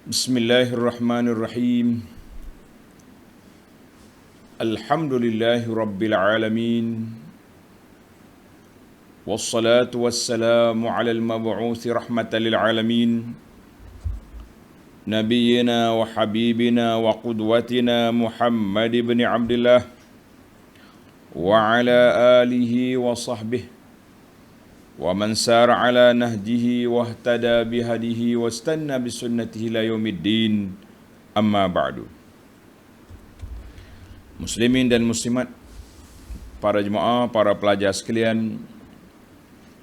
Bismillahirrahmanirrahim. Alhamdulillahi rabbil alamin. Wassalatu wassalamu ala al-mab'uthi rahmatan lil alamin. Nabiyyina wa habibina wa qudwatina Muhammad ibn Abdullah wa ala alihi wa sahbihi wa man sara ala nahjihi wa ihtada bihadihi wa istanna bisunnatihi ila yaumiddin. Amma ba'du. Muslimin dan muslimat, para jemaah, para pelajar sekalian,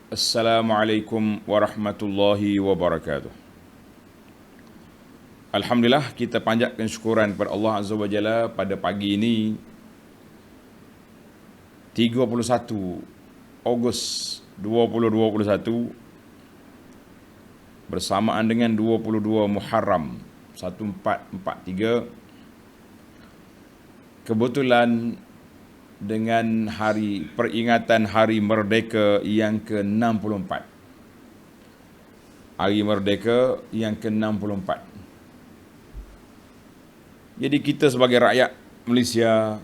Assalamualaikum warahmatullahi wabarakatuh. Alhamdulillah, kita panjatkan syukuran kepada Allah Azza wa Jalla pada pagi ini 31 Ogos 2021 bersamaan dengan 22 Muharram 1443, kebetulan dengan peringatan Hari Merdeka yang ke-64. Hari Merdeka yang ke-64. Jadi kita sebagai rakyat Malaysia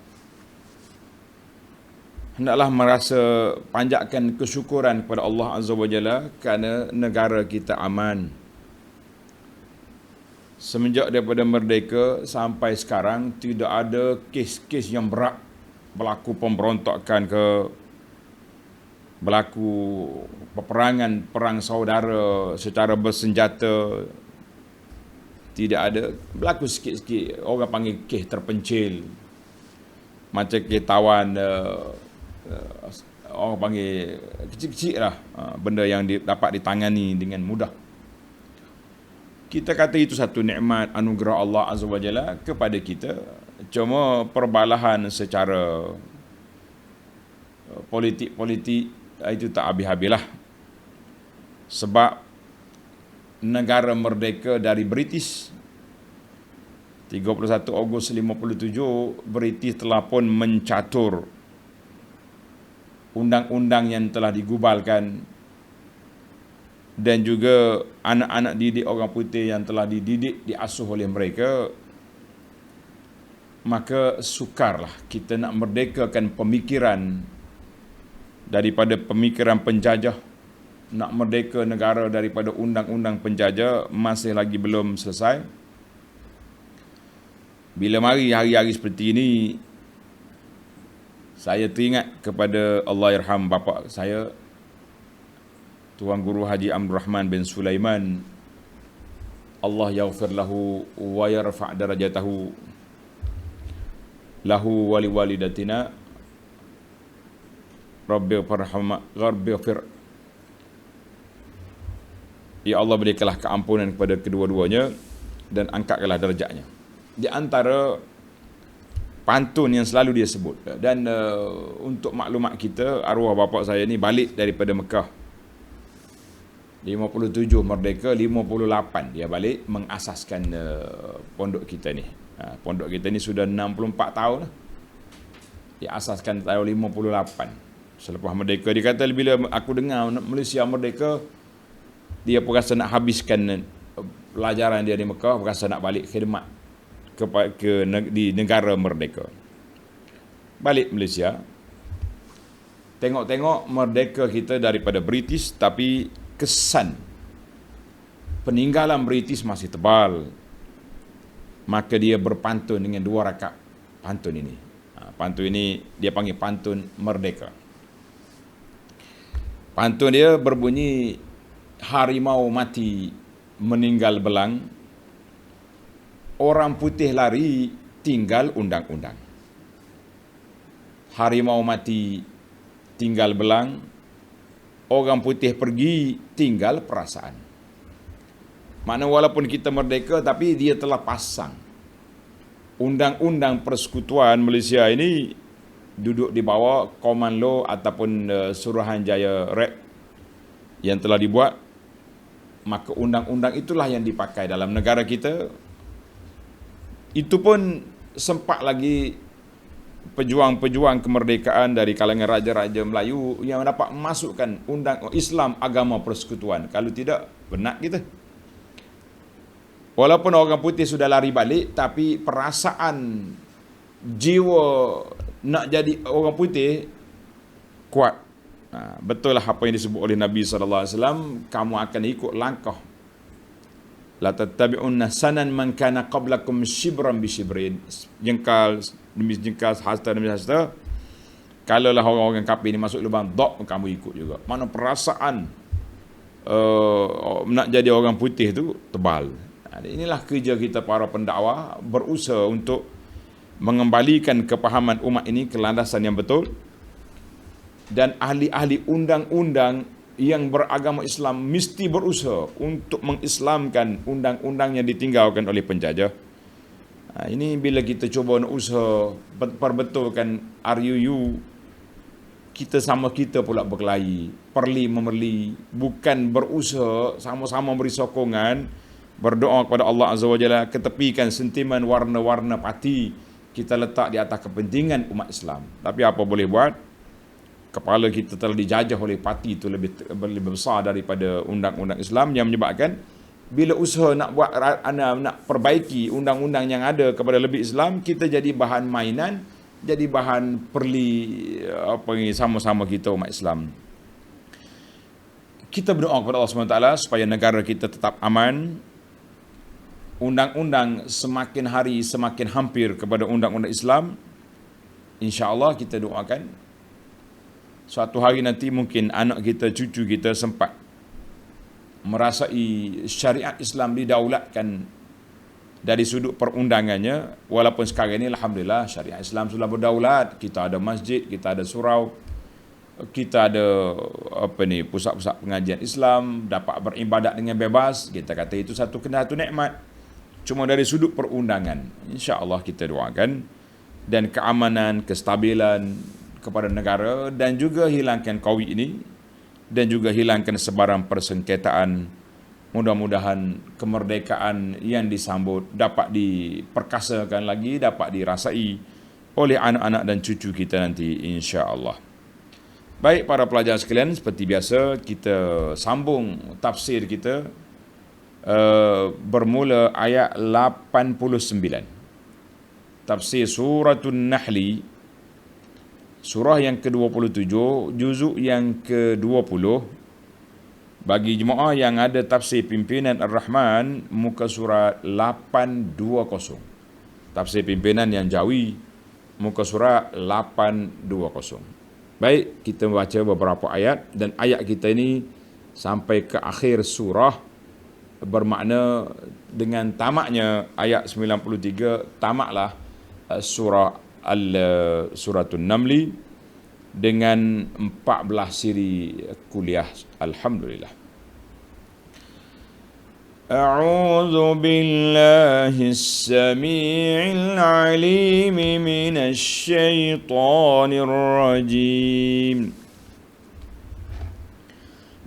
hendaklah merasa panjatkan kesyukuran kepada Allah Azza wa Jalla kerana negara kita aman. Semenjak daripada merdeka sampai sekarang tidak ada kes-kes yang berat berlaku pemberontakan berlaku peperangan, perang saudara secara bersenjata. Tidak ada. Berlaku sikit-sikit, orang panggil kes terpencil. Macam kes tawan, orang panggil kecil-kecil lah, benda yang dapat ditangani dengan mudah. Kita kata itu satu nikmat anugerah Allah Azza wa Jalla kepada kita. Cuma perbalahan secara politik itu tak habis-habislah. Sebab negara merdeka dari British 31 Ogos 57, British telah pun mencatur undang-undang yang telah digubalkan, dan juga anak-anak didik orang putih yang telah dididik, diasuh oleh mereka. Maka sukarlah kita nak merdekakan pemikiran daripada pemikiran penjajah, nak merdeka negara daripada undang-undang penjajah, masih lagi belum selesai. Bila mari hari-hari seperti ini, saya teringat kepada Allahyarham bapa saya, Tuan Guru Haji Abdul Rahman bin Sulaiman, Allah yaghfir lahu wa yarfa' darajatahu lahu wa liwalidatina rabbighfir. Ya Allah, berikanlah keampunan kepada kedua-duanya dan angkatkanlah darjatnya. Di antara pantun yang selalu dia sebut. Dan untuk maklumat kita, arwah bapa saya ni balik daripada Mekah 57 merdeka, 58 dia balik mengasaskan pondok kita ni. Pondok kita ni sudah 64 tahun lah. Dia asaskan tahun 58 selepas merdeka. Dia kata bila aku dengar Malaysia merdeka, dia berasa nak habiskan pelajaran dia di Mekah, berasa nak balik khidmat di negara merdeka. Balik Malaysia, tengok-tengok merdeka kita daripada British, tapi kesan peninggalan British masih tebal. Maka dia berpantun dengan 2 rakaat pantun ini. Pantun ini dia panggil pantun merdeka. Pantun dia berbunyi, harimau mati meninggal belang, orang putih lari tinggal undang-undang. Harimau mati tinggal belang, orang putih pergi tinggal perasaan. Makna walaupun kita merdeka, tapi dia telah pasang undang-undang persekutuan Malaysia ini duduk di bawah Common Law ataupun Suruhanjaya Rep yang telah dibuat. Maka undang-undang itulah yang dipakai dalam negara kita. Itu pun sempat lagi pejuang-pejuang kemerdekaan dari kalangan raja-raja Melayu yang dapat memasukkan undang Islam agama persekutuan. Kalau tidak, penat kita. Walaupun orang putih sudah lari balik, tapi perasaan jiwa nak jadi orang putih kuat. Betul lah apa yang disebut oleh Nabi SAW, kamu akan ikut langkah. La tattabi'unna sanan man kana qablakum shibran bi shibrin. Jengkal demi jengkal, hasta demi hasta. Kalaulah orang-orang kafir ni masuk lubang dok, kamu ikut juga. Mana perasaan nak jadi orang putih tu tebal. Inilah kerja kita para pendakwah, berusaha untuk mengembalikan kepahaman umat ini ke landasan yang betul. Dan ahli-ahli undang-undang yang beragama Islam mesti berusaha untuk mengislamkan undang-undang yang ditinggalkan oleh penjajah. Ini bila kita cuba nak usaha perbetulkan RUU, kita sama kita pula berkelahi, perli memerli, bukan berusaha sama-sama beri sokongan, berdoa kepada Allah Azza wa Jalla, ketepikan sentimen warna-warna parti, kita letak di atas kepentingan umat Islam. Tapi apa boleh buat, kepala kita telah dijajah oleh parti itu lebih besar daripada undang-undang Islam, yang menyebabkan bila usaha nak buat, nak perbaiki undang-undang yang ada kepada lebih Islam, kita jadi bahan mainan, jadi bahan perli sama-sama kita umat Islam. Kita berdoa kepada Allah SWT supaya negara kita tetap aman. Undang-undang semakin hari semakin hampir kepada undang-undang Islam. InsyaAllah kita doakan suatu hari nanti mungkin anak kita, cucu kita sempat merasai syariat Islam didaulatkan dari sudut perundangannya. Walaupun sekarang ini alhamdulillah syariat Islam sudah berdaulat, kita ada masjid, kita ada surau, kita ada pusat-pusat pengajian Islam, dapat beribadat dengan bebas. Kita kata itu satu nikmat. Cuma dari sudut perundangan, insya-Allah kita doakan, dan keamanan, kestabilan kepada negara, dan juga hilangkan Covid ini, dan juga hilangkan sebarang persengketaan. Mudah-mudahan kemerdekaan yang disambut dapat diperkasakan lagi, dapat dirasai oleh anak-anak dan cucu kita nanti, insya-Allah. Baik para pelajar sekalian, seperti biasa kita sambung tafsir kita bermula ayat 89. Tafsir Suratun Nahli, surah yang ke-27, juzuk yang ke-20. Bagi jemaah yang ada tafsir pimpinan Ar-Rahman, muka surat 820. Tafsir pimpinan yang Jawi, muka surat 820. Baik, kita baca beberapa ayat, dan ayat kita ini sampai ke akhir surah, bermakna dengan tamaknya ayat 93, tamaklah surah Suratun Namli dengan 14 siri kuliah. Alhamdulillah. A'udzu billahis samii'il 'aliim minasy syaithaanir rajiim.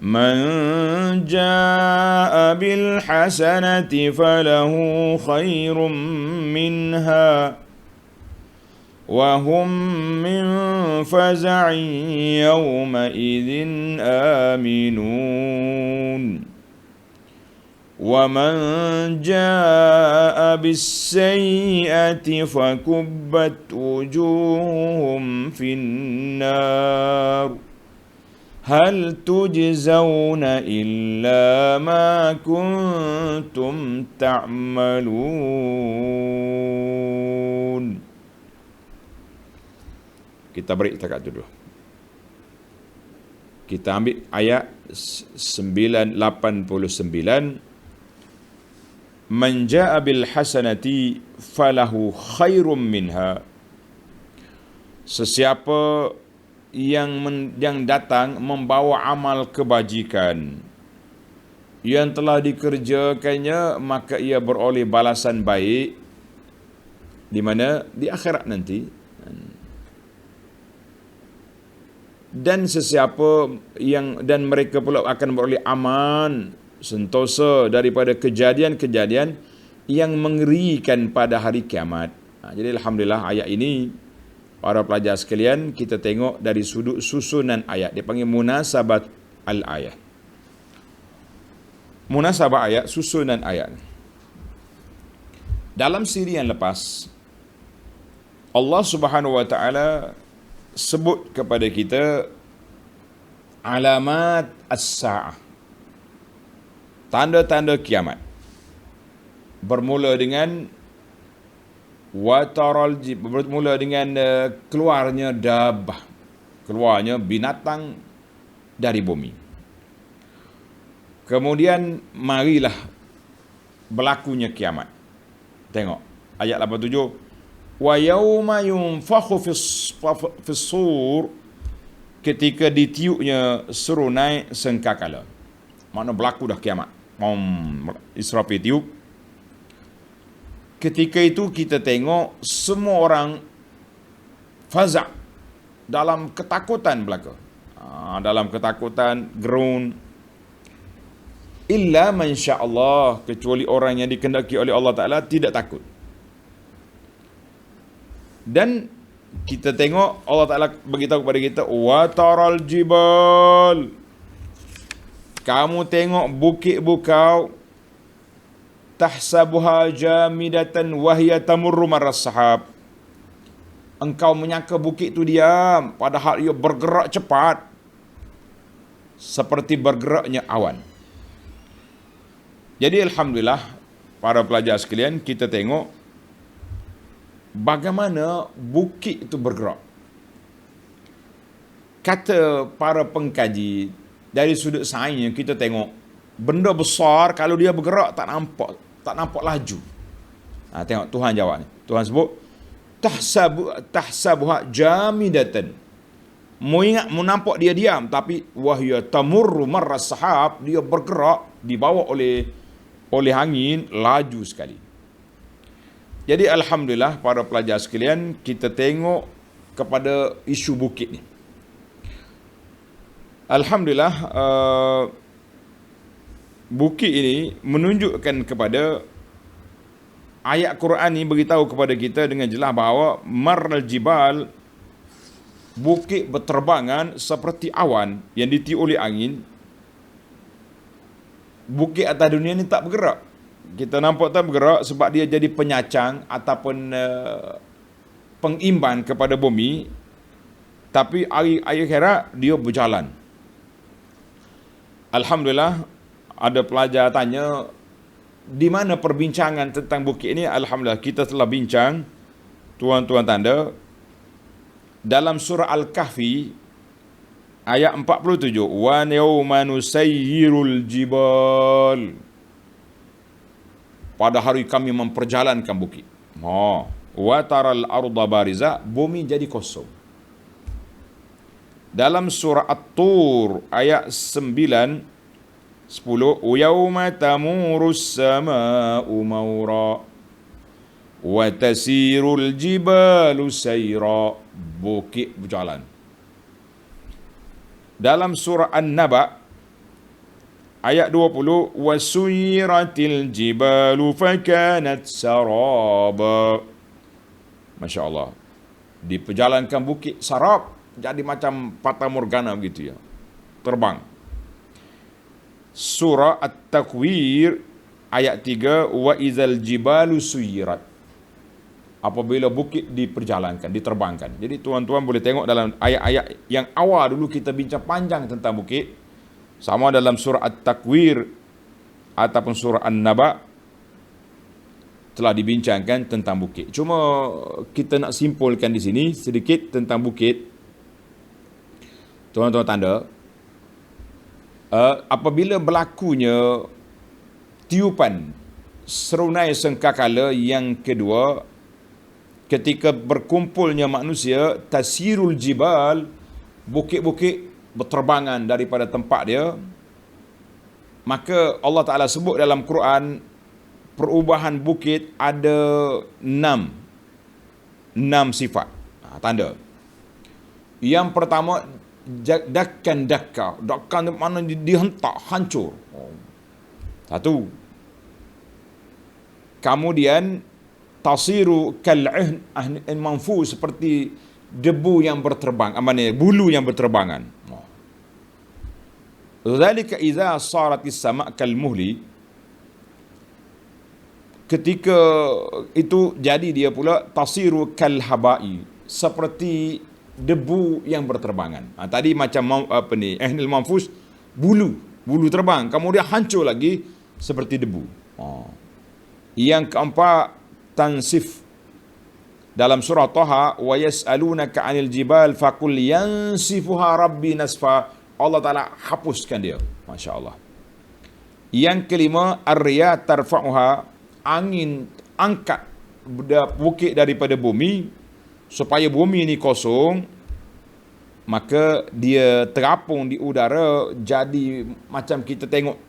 Man jaa'a bil hasanati falahu khairum minha wa hum min faza'in yawma idzin aminun. Wa man jaa'a bis sayyi'ati fakubbat wujuhuhum fin nar. Hal tujzauna illa ma kuntum ta'malun. Kita break setakat dulu. Kita ambil ayat 89. Man jaa'a bil hasanati falahu khairum minha. Sesiapa yang datang membawa amal kebajikan yang telah dikerjakannya, maka ia beroleh balasan baik di mana? Di akhirat nanti. Dan sesiapa dan mereka pula akan beroleh aman sentosa daripada kejadian-kejadian yang mengerikan pada hari kiamat. Jadi alhamdulillah ayat ini, para pelajar sekalian, kita tengok dari sudut susunan ayat. Dia panggil munasabat al-ayat. Munasabah ayat, susunan ayat. Dalam siri yang lepas, Allah Subhanahu wa taala sebut kepada kita alamat as-saah, tanda-tanda kiamat. Bermula dengan bermula dengan keluarnya dabah, keluarnya binatang dari bumi. Kemudian marilah berlakunya kiamat. Tengok ayat 87, wa yauma yunfakhu fis sur, ketika ditiupnya serunai sangkakala. Makna berlaku dah kiamat. Israfil tiup. Ketika itu kita tengok semua orang fazak, dalam ketakutan belaka. Dalam ketakutan, gerun. Illa man sya'allah, kecuali orang yang dikehendaki oleh Allah Ta'ala tidak takut. Dan kita tengok Allah Ta'ala beritahu kepada kita, wa taral jibal, kamu tengok bukit bukau, tahsabuha jamidatan wahya tamurru marras sahab, engkau menyangka bukit itu diam, padahal ia bergerak cepat seperti bergeraknya awan. Jadi alhamdulillah para pelajar sekalian, kita tengok bagaimana bukit itu bergerak. Kata para pengkaji, dari sudut sainsnya kita tengok benda besar kalau dia bergerak tak nampak laju. Tengok Tuhan jawab ni. Tuhan sebut tahsabuha jamidatan. Mu ingat, mu nampak dia diam, tapi wahya tamurru marras sahab, dia bergerak dibawa oleh angin laju sekali. Jadi alhamdulillah para pelajar sekalian, kita tengok kepada isu bukit ni. Alhamdulillah bukit ini menunjukkan kepada ayat Quran ni beritahu kepada kita dengan jelas bahawa marral jibal, bukit berterbangan seperti awan yang ditiup oleh angin. Bukit atas dunia ni tak bergerak. Kita nampak tak bergerak sebab dia jadi penyacang ataupun pengimban kepada bumi. Tapi air akhirat dia berjalan. Alhamdulillah, ada pelajar tanya, di mana perbincangan tentang bukit ini? Alhamdulillah, kita telah bincang, tuan-tuan tanda, dalam surah Al-Kahfi, ayat 47, wa yawma nusayyirul jibal, pada hari kami memperjalankan bukit. Wa taral arda bariza, bumi jadi kosong. Dalam surah At-Tur ayat 9, 10, yawma tamurus sama'u mawra wa tasirul jibalu sayra, bukit berjalan. Dalam surah An-Naba ayat 20, wasuyiratil jibalu fakanat saraba. Masya Allah, diperjalankan bukit sarab, jadi macam fata morgana begitu ya, terbang. Surah At-Takwir ayat 3, wa izal jibalu suyirat, apabila bukit diperjalankan, diterbangkan. Jadi tuan-tuan boleh tengok dalam ayat-ayat yang awal dulu kita bincang panjang tentang bukit, sama dalam surah At-Takwir ataupun surah An-Naba telah dibincangkan tentang bukit. Cuma kita nak simpulkan di sini sedikit tentang bukit. Tuan-tuan tanda, apabila berlakunya tiupan serunai sangkakala yang kedua, ketika berkumpulnya manusia, tasirul jibal, bukit-bukit berterbangan daripada tempat dia, maka Allah Ta'ala sebut dalam Quran, perubahan bukit ada 6 sifat. Tanda. Yang pertama, dakkan mana dihentak, hancur. Satu. Kemudian tasiru kal'ihn manfu, seperti debu yang berterbang, bulu yang berterbangan. Dzalika idza saratis sama' kal muhli, ketika itu jadi dia pula tasiru kal habai, seperti debu yang berterbangan. Tadi macam Ahnil Manfus, bulu terbang, kemudian hancur lagi seperti debu. Yang keempat, tansif. Dalam surah Taha, wa yas'alunaka 'anil jibal faqul yansifuha rabbi nasfa. Allah Taala hapuskan dia. Masya-Allah. Yang kelima, ar-riyah tarfa'uha, angin angkat bukit daripada bumi supaya bumi ini kosong, maka dia terapung di udara. Jadi macam kita tengok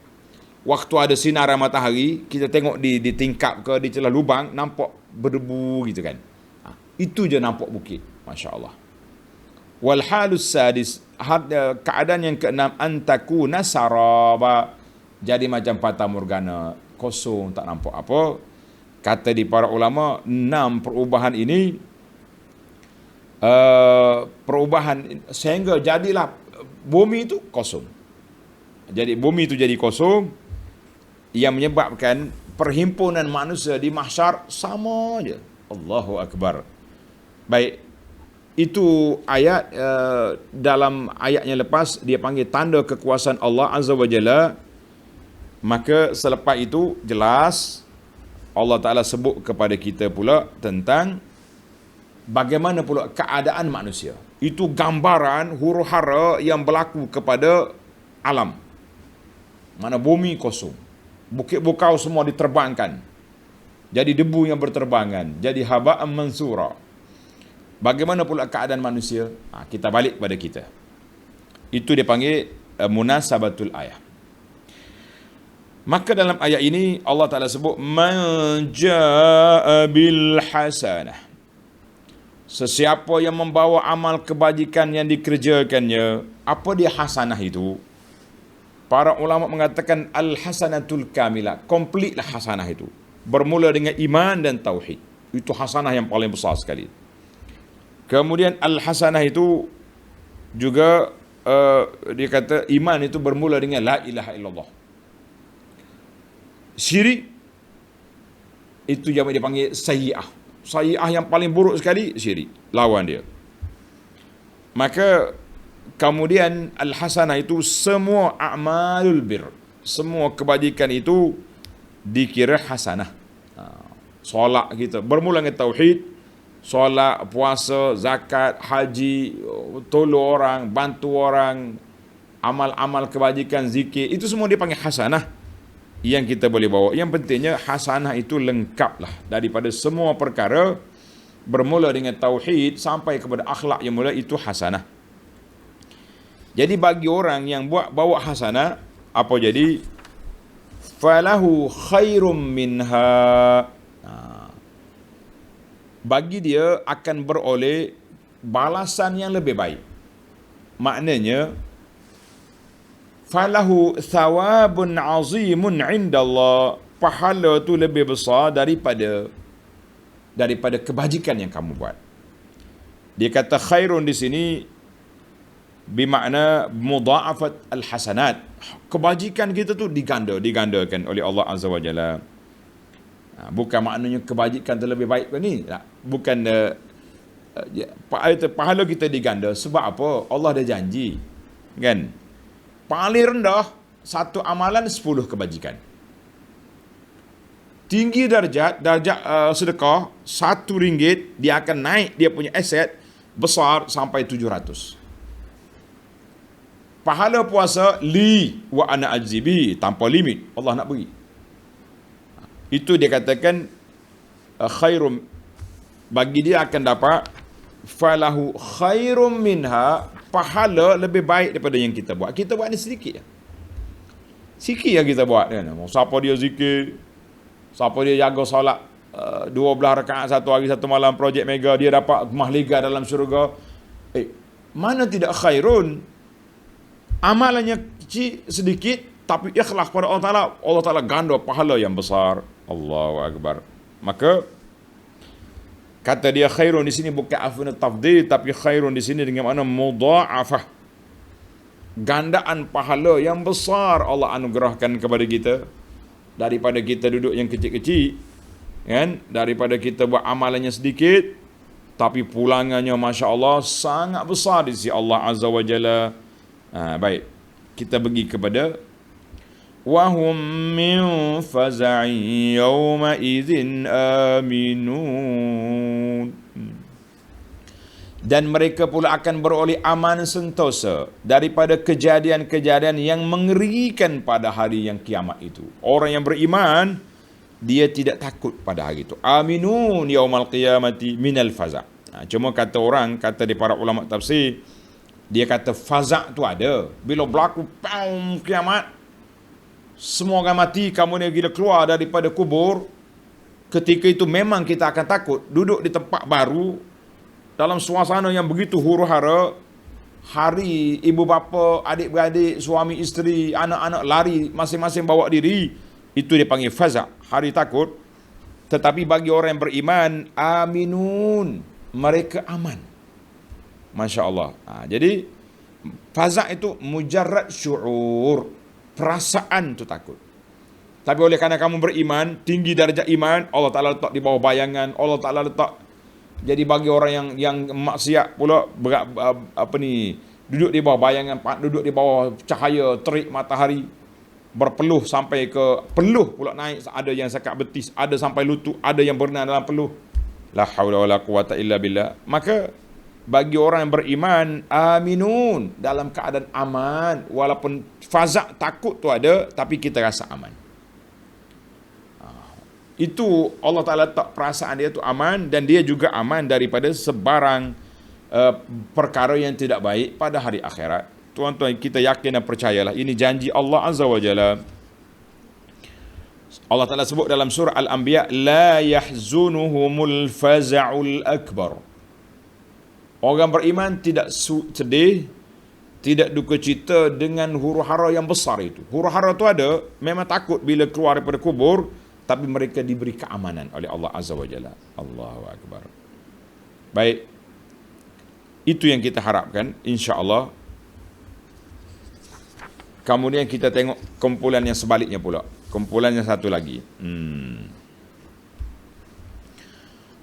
waktu ada sinaran matahari, kita tengok di tingkap ke di celah lubang, nampak berdebu gitu kan. Itu je nampak bukit. Masya Allah. Wal halus sadis, keadaan yang keenam, antakuna saraba, jadi macam fata morgana, kosong, tak nampak apa. Kata di para ulama, 6 perubahan ini, perubahan sehingga jadilah bumi itu kosong. Jadi bumi itu jadi kosong, yang menyebabkan perhimpunan manusia di mahsyar sama aja. Allahu Akbar. Baik, itu ayat. Dalam ayatnya lepas dia panggil tanda kekuasaan Allah Azza wa Jalla. Maka selepas itu jelas Allah Ta'ala sebut kepada kita pula tentang bagaimana pula keadaan manusia. Itu gambaran huru hara yang berlaku kepada alam. Mana bumi kosong, bukit bukau semua diterbangkan, jadi debu yang berterbangan, jadi haba'an mansura. Bagaimana pula keadaan manusia? Kita balik pada kita. Itu dipanggil munasabatul ayah. Maka dalam ayat ini Allah Ta'ala sebut man jaa bil hasanah, sesiapa yang membawa amal kebajikan yang dikerjakannya. Apa dia hasanah itu? Para ulama mengatakan al-hasanatul kamilah, kompletlah hasanah itu. Bermula dengan iman dan tauhid. Itu hasanah yang paling besar sekali. Kemudian al-hasanah itu juga dia kata iman itu bermula dengan la ilaha illallah. Syirik itu yang dia panggil sayyi'ah. Sayyi'ah yang paling buruk sekali, syirik, lawan dia. Maka kemudian al-hasanah itu semua a'malul bir, semua kebajikan itu dikira hasanah. Solat kita bermula dengan tauhid, solat, puasa, zakat, haji, tolong orang, bantu orang, amal-amal kebajikan, zikir, itu semua dia panggil hasanah yang kita boleh bawa. Yang pentingnya hasanah itu lengkaplah daripada semua perkara, bermula dengan tauhid sampai kepada akhlak yang mulia, itu hasanah. Jadi bagi orang yang bawa hasanah, apa jadi? Falahu khairum minha, bagi dia akan beroleh balasan yang lebih baik. Maknanya falahu thawabun azimun indallah, pahala tu lebih besar daripada kebajikan yang kamu buat. Dia kata khairun di sini bermakna mudha'afat al-hasanat. Kebajikan kita tu digandakan oleh Allah Azza wa Jalla. Bukan maknanya kebajikan tu lebih baik ni. Bukan pahala kita diganda. Sebab apa? Allah dah janji, kan? Paling rendah satu amalan 10 kebajikan. Tinggi darjat sedekah RM1, dia akan naik dia punya aset besar sampai 700. Pahala puasa li wa ana ajzibi, tanpa limit Allah nak beri. Itu dia katakan khairum, bagi dia akan dapat falahu khairum minha, pahala lebih baik daripada yang kita buat. Kita buat ni sedikit je. Sikit yang kita buat kan. Siapa dia zikir, siapa dia jaga solat 12 rakaat satu hari satu malam, projek mega, dia dapat mahliga dalam syurga. Mana tidak khairun? Amalannya kecil sedikit, tapi ikhlas kepada Allah Ta'ala ganda pahala yang besar. Allahu Akbar. Maka kata dia khairun di sini bukan afun tafdhil, tapi khairun di sini dengan makna mudha'afah. Gandaan pahala yang besar Allah anugerahkan kepada kita, daripada kita duduk yang kecil-kecil kan, daripada kita buat amalannya sedikit tapi pulangannya Masya Allah sangat besar di sisi Allah Azza wa Jalla. Baik, kita pergi kepada wahum min faza'i yawma idzin aminun. Dan mereka pula akan beroleh aman sentosa daripada kejadian-kejadian yang mengerikan pada hari yang kiamat itu. Orang yang beriman, dia tidak takut pada hari itu. Aminun yaumal qiyamati minal faza'. Cuma kata orang, kata di para ulama tafsir, dia kata faza' tu ada. Bila berlaku kiamat, semua orang mati, kamu ni bila keluar daripada kubur, ketika itu memang kita akan takut. Duduk di tempat baru, dalam suasana yang begitu huru-hara, hari ibu bapa, adik-beradik, suami isteri, anak-anak lari masing-masing bawa diri, itu dia panggil faza', hari takut. Tetapi bagi orang yang beriman, aminun, mereka aman. Masya Allah. Jadi faza' itu mujarrad syu'ur, perasaan tu takut. Tapi oleh kerana kamu beriman, tinggi darjah iman, Allah Ta'ala letak di bawah bayangan, Allah Ta'ala letak. Jadi bagi orang yang maksiat pula duduk di bawah bayangan, duduk di bawah cahaya terik matahari, berpeluh sampai ke peluh pula naik, ada yang sekat betis, ada sampai lutut, ada yang berenang dalam peluh. La haula wala quwata illa billah. Maka bagi orang yang beriman, aminun, dalam keadaan aman, walaupun faza' takut tu ada, tapi kita rasa aman. Itu Allah Ta'ala letak perasaan dia tu aman, dan dia juga aman daripada sebarang perkara yang tidak baik pada hari akhirat. Tuan-tuan, kita yakin dan percayalah, ini janji Allah Azza wa Jalla. Allah Ta'ala sebut dalam surah Al-Anbiya, la yahzunuhumul faza'ul akbar. Orang beriman tidak sedih, tidak duka cita dengan huru-hara yang besar itu. Huru-hara itu ada, memang takut bila keluar daripada kubur, tapi mereka diberi keamanan oleh Allah Azza wa Jalla. Allahu Akbar. Baik, itu yang kita harapkan, insya-Allah. Kemudian kita tengok kumpulan yang sebaliknya pula. Kumpulan yang satu lagi.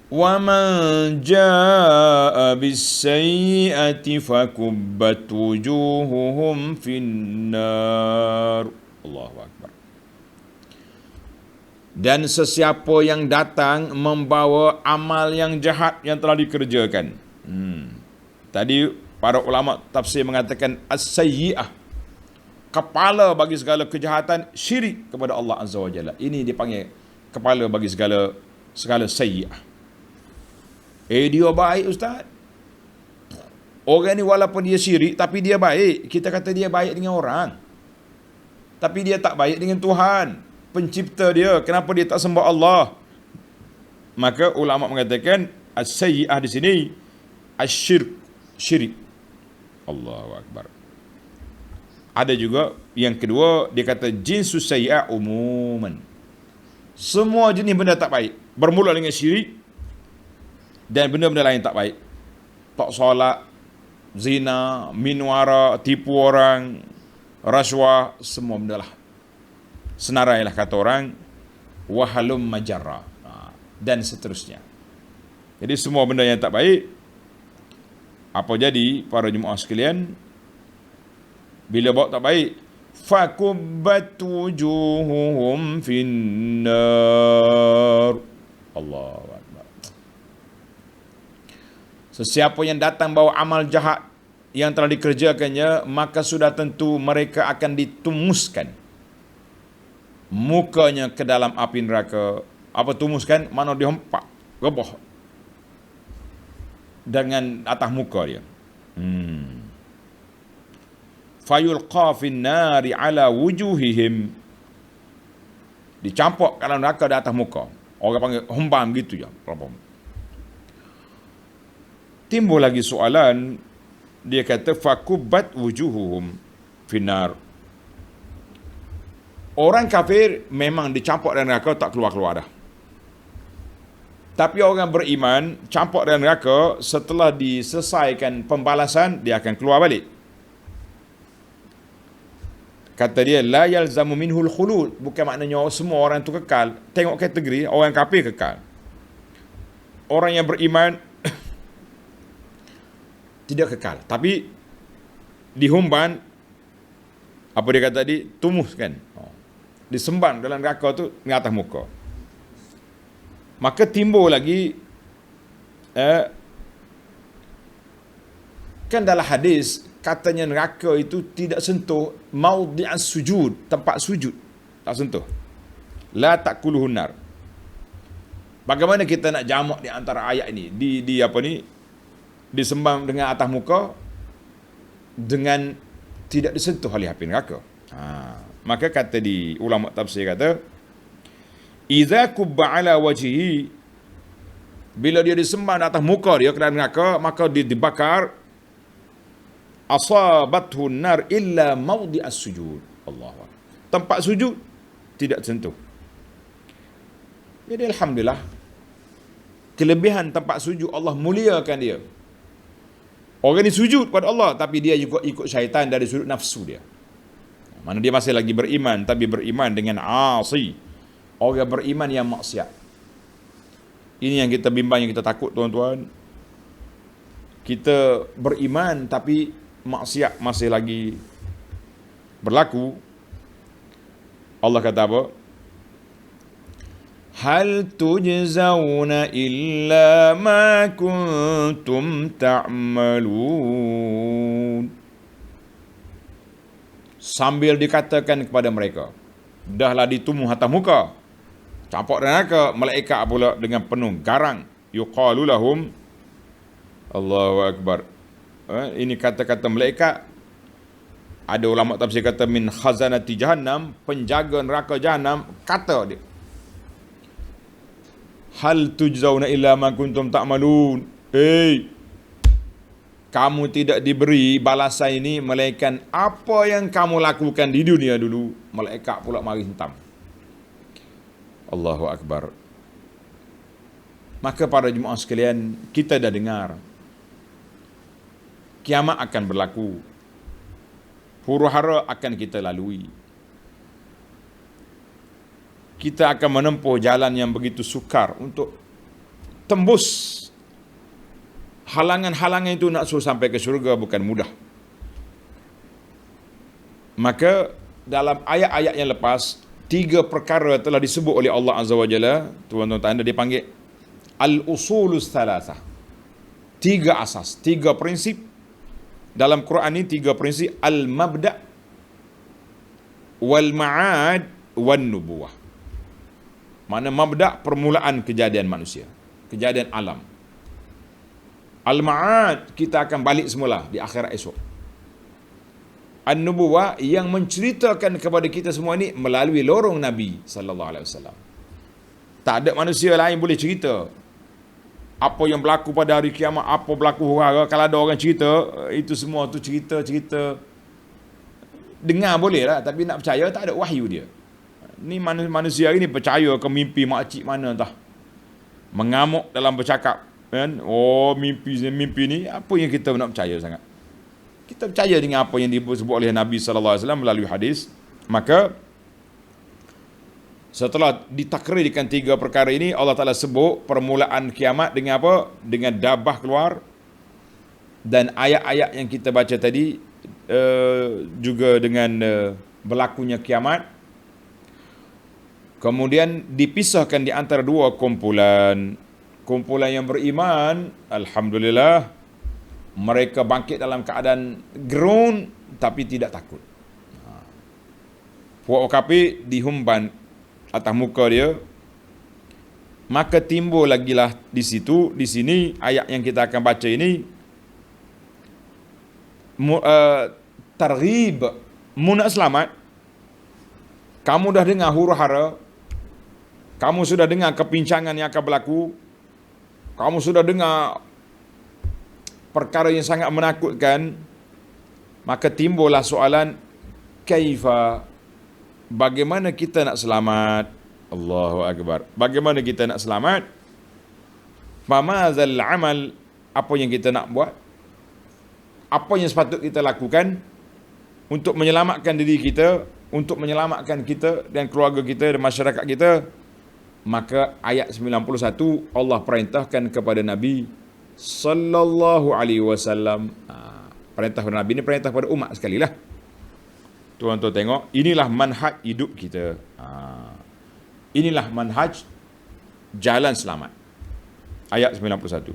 Wa man jaa'a bis-sayyi'ati fakubbat wujuhuhum fin-nar. Allahu Akbar. Dan sesiapa yang datang membawa amal yang jahat yang telah dikerjakan. Tadi para ulama tafsir mengatakan as-sayyi'ah, kepala bagi segala kejahatan, syirik kepada Allah Azza wa Jalla. Ini dipanggil kepala bagi segala sayyi'ah. Dia baik ustaz. Orang ni walaupun dia syirik, tapi dia baik. Kita kata dia baik dengan orang, tapi dia tak baik dengan Tuhan, pencipta dia. Kenapa dia tak sembah Allah? Maka ulama mengatakan as-sayyi'ah di sini syirik. Allahu Akbar. Ada juga yang kedua, dia kata jinsus sayyi'ah umuman. Semua jenis benda tak baik, bermula dengan syirik dan benda-benda lain tak baik. Tak solat, zina, minwara, tipu orang, rasuah, semua benda lah. Senarailah kata orang, wahalum majarra, dan seterusnya. Jadi semua benda yang tak baik. Apa jadi para jemaah sekalian? Bila bawa tak baik, fakubbat wujuhuhum finnar. Allahu Akbar. Sesiapa yang datang bawa amal jahat yang telah dikerjakannya, maka sudah tentu mereka akan ditumuskan mukanya ke dalam api neraka. Apa tumuskan? Mana dihempak, rebah dengan atas muka dia. Fayulqa fin nari ala wujuhihim, dicampak dalam neraka di atas muka. Orang panggil hembam gitu ya. Timbul lagi soalan, dia kata fakubbat wujuhuhum finnar. Orang kafir memang dicampak dalam neraka, tak keluar-keluar dah. Tapi orang beriman campak dalam neraka, setelah diselesaikan pembalasan, dia akan keluar balik. Kata dia, la yalzamu minhul khulud. Bukan maknanya semua orang tu kekal. Tengok kategori, orang kafir kekal. Orang yang beriman tidak kekal. Tapi dihumban, apa dia kata tadi, tumus kan. Disembang dalam neraka tu di atas muka. Maka timbul lagi kan dalam hadis katanya neraka itu tidak sentuh maudhi'as sujud, tempat sujud. Tak sentuh. La ta'kuluhun nar. Bagaimana kita nak jamak di antara ayat ini? Di apa ni? Disembang dengan atas muka dengan tidak disentuh oleh api neraka. Maka kata di ulama tafsir kata, iza kubba ala wajhihi, bila dia disembang di atas muka dia ke dalam neraka, maka dia dibakar, asabathu nar illa mawdi'as sujud. Allah. Tempat sujud tidak sentuh. Jadi alhamdulillah, kelebihan tempat sujud Allah muliakan dia. Orang ni sujud kepada Allah, tapi dia juga ikut syaitan dari sudut nafsu dia. Mana dia masih lagi beriman, tapi beriman dengan asi. Orang beriman yang maksiat. Ini yang kita bimbang, yang kita takut tuan-tuan. Kita beriman, tapi maksiat masih lagi berlaku. Allah kata apa? Hal tujzauna illa ma kuntum ta'malun. Sambil dikatakan kepada mereka, dahlah ditumuh atas muka, campak neraka, malaikat pula dengan penuh garang. Yuqalu lahum, Allahu Akbar. Ini kata-kata malaikat. Ada ulama tafsir kata min khazanati jahannam, penjaga neraka jahannam. Kata dia, hal tujzauna illa ma kuntum ta'malun. Kamu tidak diberi balasan ini melainkan apa yang kamu lakukan di dunia dulu. Malaikat pula mari hentam. Allahu Akbar. Maka para jemaah sekalian, kita dah dengar kiamat akan berlaku. Huru-hara akan kita lalui. Kita akan menempuh jalan yang begitu sukar untuk tembus halangan-halangan itu. Nak suruh sampai ke syurga bukan mudah. Maka dalam ayat-ayat yang lepas, 3 perkara telah disebut oleh Allah Azza wa Jalla. Tuan-tuan tanda dipanggil al-usulus thalathah. 3 asas, 3 prinsip. Dalam Quran ini 3 prinsip: al-mabda' wal-ma'ad wan-nubuwah. Mana mabda', permulaan kejadian manusia, kejadian alam. Al-ma'ad, kita akan balik semula di akhirat esok. An-nubuwah, yang menceritakan kepada kita semua ini melalui lorong Nabi sallallahu alaihi wasallam. Tak ada manusia lain boleh cerita apa yang berlaku pada hari kiamat, apa berlaku huru-hara. Kalau ada orang cerita, itu semua tu cerita-cerita. Dengar boleh lah, tapi nak percaya tak ada wahyu dia. Ni manusia hari ni percaya ke mimpi makcik mana entah. Mengamuk dalam bercakap. Kan? Oh, mimpi ni, apa yang kita nak percaya sangat? Kita percaya dengan apa yang disebut oleh Nabi SAW melalui hadis. Maka setelah ditakrirkan 3 perkara ini, Allah Ta'ala sebut permulaan kiamat dengan apa? Dengan dabah keluar. Dan ayat-ayat yang kita baca tadi juga dengan berlakunya kiamat. Kemudian dipisahkan di antara 2 kumpulan. Kumpulan yang beriman, alhamdulillah, mereka bangkit dalam keadaan gerun tapi tidak takut. Puak kafir dihumban atas muka dia. Maka timbul lagi lah di sini ayat yang kita akan baca ini, targhib, mu nak selamat. Kamu dah dengar huru-hara, kamu sudah dengar kepincangan yang akan berlaku, kamu sudah dengar perkara yang sangat menakutkan. Maka timbullah soalan, kaifa, bagaimana kita nak selamat? Allahu Akbar. Bagaimana kita nak selamat? Famazal amal, apa yang kita nak buat? Apa yang sepatut kita lakukan? untuk menyelamatkan diri kita, untuk menyelamatkan kita dan keluarga kita dan masyarakat kita, maka ayat 91 Allah perintahkan kepada Nabi sallallahu alaihi wasallam. Perintah kepada Nabi ni perintah kepada umat sekali lah. Tuan-tuan tengok, inilah manhaj hidup kita. Inilah manhaj jalan selamat. Ayat 91.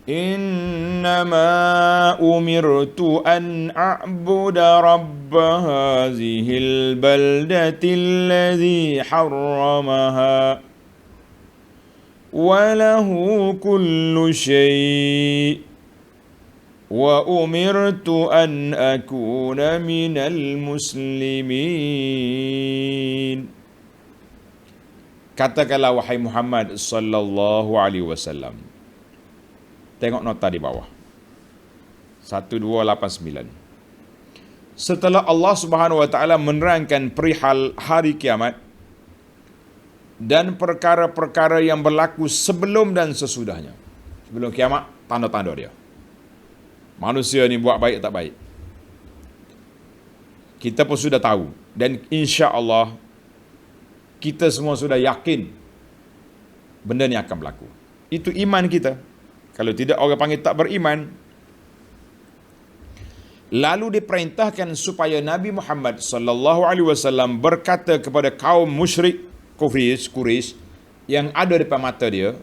Innama umirtu an a'buda rabb hazihil baldatil ladzi harramaha wa lahu kullu syai' wa umirtu an akuna minal muslimin. Katakanlah wahai Muhammad sallallahu alaihi wasallam. Tengok nota di bawah. 1289. Setelah Allah Subhanahu wa taala menerangkan perihal hari kiamat dan perkara-perkara yang berlaku sebelum dan sesudahnya. Sebelum kiamat, tanda-tanda dia. Manusia ni buat baik tak baik. Kita pun sudah tahu. Dan insya-Allah kita semua sudah yakin benda ni akan berlaku. Itu iman kita. Kalau tidak, orang panggil tak beriman. Lalu diperintahkan supaya Nabi Muhammad sallallahu alaihi wasallam berkata kepada kaum musyrik Quraisy yang ada depan mata dia,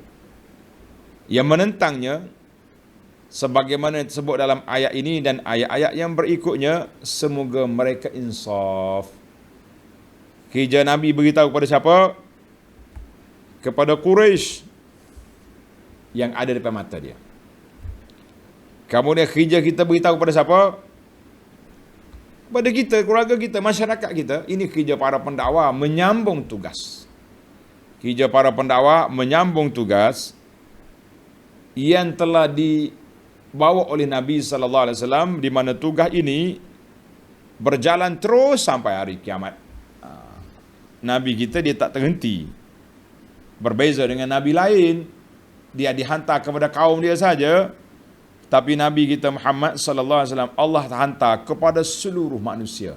yang menentangnya, sebagaimana disebut dalam ayat ini dan ayat-ayat yang berikutnya, semoga mereka insaf. Kerja Nabi beritahu kepada siapa? Kepada Quraisy yang ada depan mata dia. Kemudian kerja kita beritahu kepada siapa? Kepada kita, keluarga kita, masyarakat kita. Ini kerja para pendakwa menyambung tugas. Kerja para pendakwa menyambung tugas yang telah dibawa oleh Nabi sallallahu alaihi wasallam, di mana tugas ini berjalan terus sampai hari kiamat. Nabi kita dia tak terhenti. Berbeza dengan nabi lain, dia dihantar kepada kaum dia saja, tapi Nabi kita Muhammad sallallahu alaihi wasallam Allah hantar kepada seluruh manusia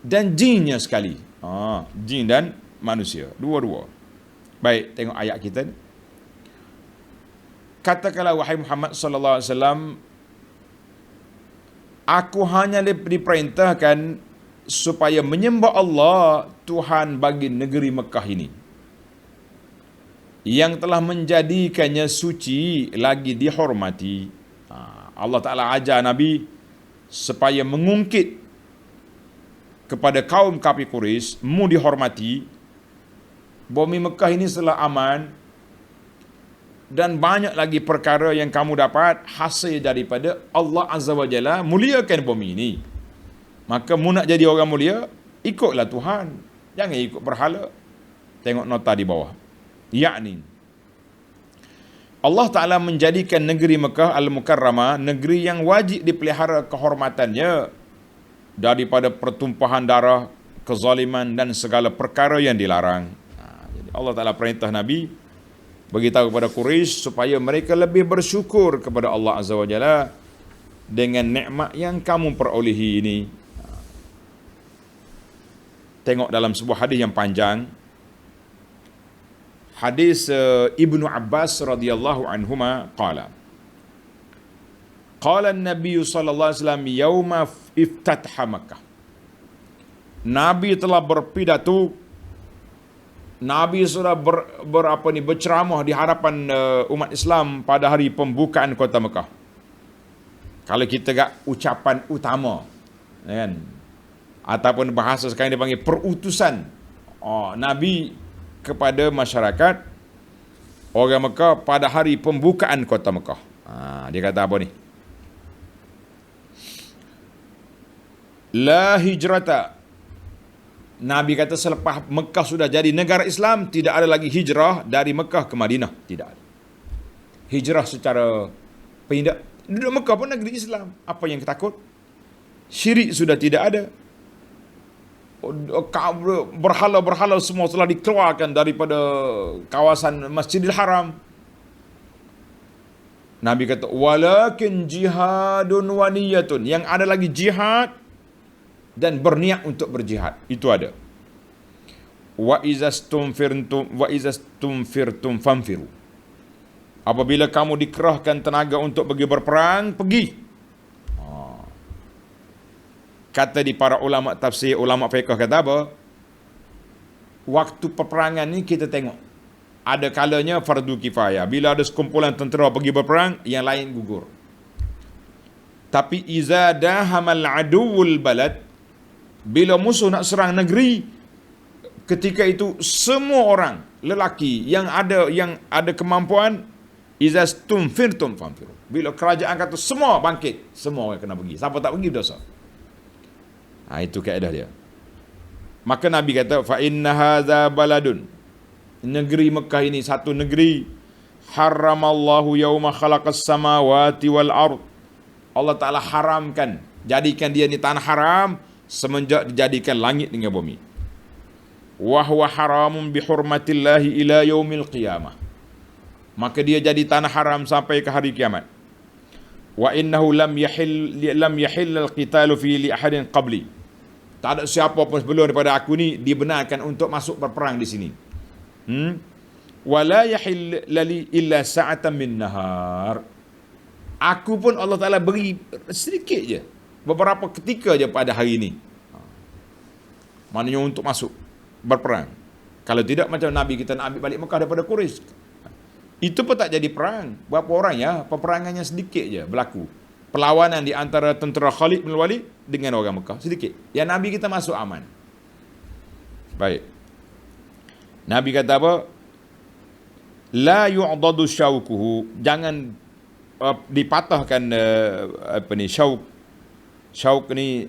dan jinnya sekali. Jin dan manusia, dua-dua. Baik, tengok ayat kita ni. Katakanlah wahai Muhammad sallallahu alaihi wasallam, aku hanya diperintahkan supaya menyembah Allah Tuhan bagi negeri Mekah ini, yang telah menjadikannya suci lagi dihormati. Allah Ta'ala ajar Nabi supaya mengungkit kepada kaum kafir Quraisy, mu dihormati, bumi Mekah ini telah aman, dan banyak lagi perkara yang kamu dapat hasil daripada Allah Azza wa Jalla muliakan bumi ini. Maka mu nak jadi orang mulia, ikutlah Tuhan, jangan ikut berhala. Tengok nota di bawah. Yakni Allah Ta'ala menjadikan negeri Mekah Al-Mukarramah negeri yang wajib dipelihara kehormatannya daripada pertumpahan darah, kezaliman dan segala perkara yang dilarang. Jadi Allah Ta'ala perintah Nabi beritahu kepada Quraisy supaya mereka lebih bersyukur kepada Allah Azza wa Jalla dengan nikmat yang kamu perolehi ini. Tengok dalam sebuah hadis yang panjang, hadis Ibnu Abbas radhiyallahu anhuma qala an-nabiy sallallahu alaihi wasallam yauma iftatha Makkah. Nabi telah berpidato, Nabi sudah berceramah di hadapan umat Islam pada hari pembukaan kota Mekah. Kalau kita gak ucapan utama, kan, ataupun bahasa sekarang dipanggil perutusan Nabi kepada masyarakat orang Mekah pada hari pembukaan kota Mekah. Dia kata apa ni? La hijrata. Nabi kata selepas Mekah sudah jadi negara Islam, tidak ada lagi hijrah dari Mekah ke Madinah. Tidak ada. Hijrah secara pindah. Duduk Mekah pun negeri Islam. Apa yang takut? Syirik sudah tidak ada. Berhala-berhala semua telah dikeluarkan daripada kawasan Masjidil Haram. Nabi kata, walakin jihadun wa niyatun. Yang ada lagi jihad dan berniat untuk berjihad. Itu ada. Wa izastumfirtum famfiru. Apabila kamu dikerahkan tenaga untuk pergi berperang, pergi. Kata di para ulama tafsir, ulama fiqh kata apa? Waktu peperangan ni kita tengok. Ada kalanya fardu kifayah. Bila ada sekumpulan tentera pergi berperang, yang lain gugur. Tapi iza dahamal aduwul balad, bila musuh nak serang negeri, ketika itu semua orang lelaki yang ada kemampuan, iza stumfirtum famfiru. Bila kerajaan kata semua bangkit, semua orang kena pergi. Siapa tak pergi dosa. Itu kaedah dia. Maka Nabi kata, fa inna hadza baladun, negeri Mekah ini satu negeri, haramallahu yauma khalaqas samawati wal ard. Allah Ta'ala haramkan, jadikan dia ni tanah haram semenjak dijadikan langit dengan bumi. Wa huwa haramun bihurmatillahi ila yaumil qiyamah. Maka dia jadi tanah haram sampai ke hari kiamat. Wa innahu lam yahill al-qitalu fi li ahadin qabli. Tak ada siapa pun sebelum daripada aku ni dibenarkan untuk masuk berperang di sini. Wala yahill lali illa sa'atan min nahar. Aku pun Allah Ta'ala beri sedikit je, beberapa ketika je pada hari ini. Maknanya untuk masuk berperang. Kalau tidak macam Nabi kita nak ambil balik Mekah daripada Quraisy. Itu pun tak jadi perang. Berapa orang ya? Peperangannya sedikit je berlaku. Perlawanan di antara tentera Khalid bin Walid dengan orang Mekah sedikit. Yang Nabi kita masuk aman. Baik. Nabi kata apa? La yu'dadu syaukuhu. Jangan dipatahkan syauk. Syauk ni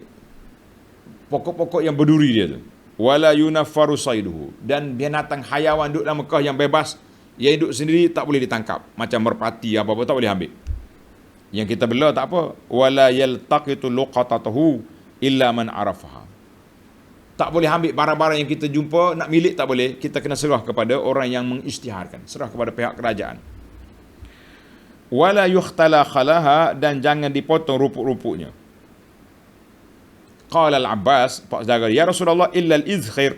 pokok-pokok yang berduri dia tu. Wala yunaffaru saiduhu. Dan binatang hayawan duduk dalam Mekah yang bebas, yang hidup sendiri tak boleh ditangkap. Macam merpati apa-apa tak boleh ambil. Yang kita bela tak apa. Wala yaltaqitu luqatatahu illa man arafaha. Tak boleh ambil barang-barang yang kita jumpa, nak milik tak boleh. Kita kena serah kepada orang yang mengisytiharkan, serah kepada pihak kerajaan. Wala yukhtala khalaha, dan jangan dipotong rupuk-rupuknya. Qala al-Abbas, Pak Saudara, ya Rasulullah illa al-izkhir.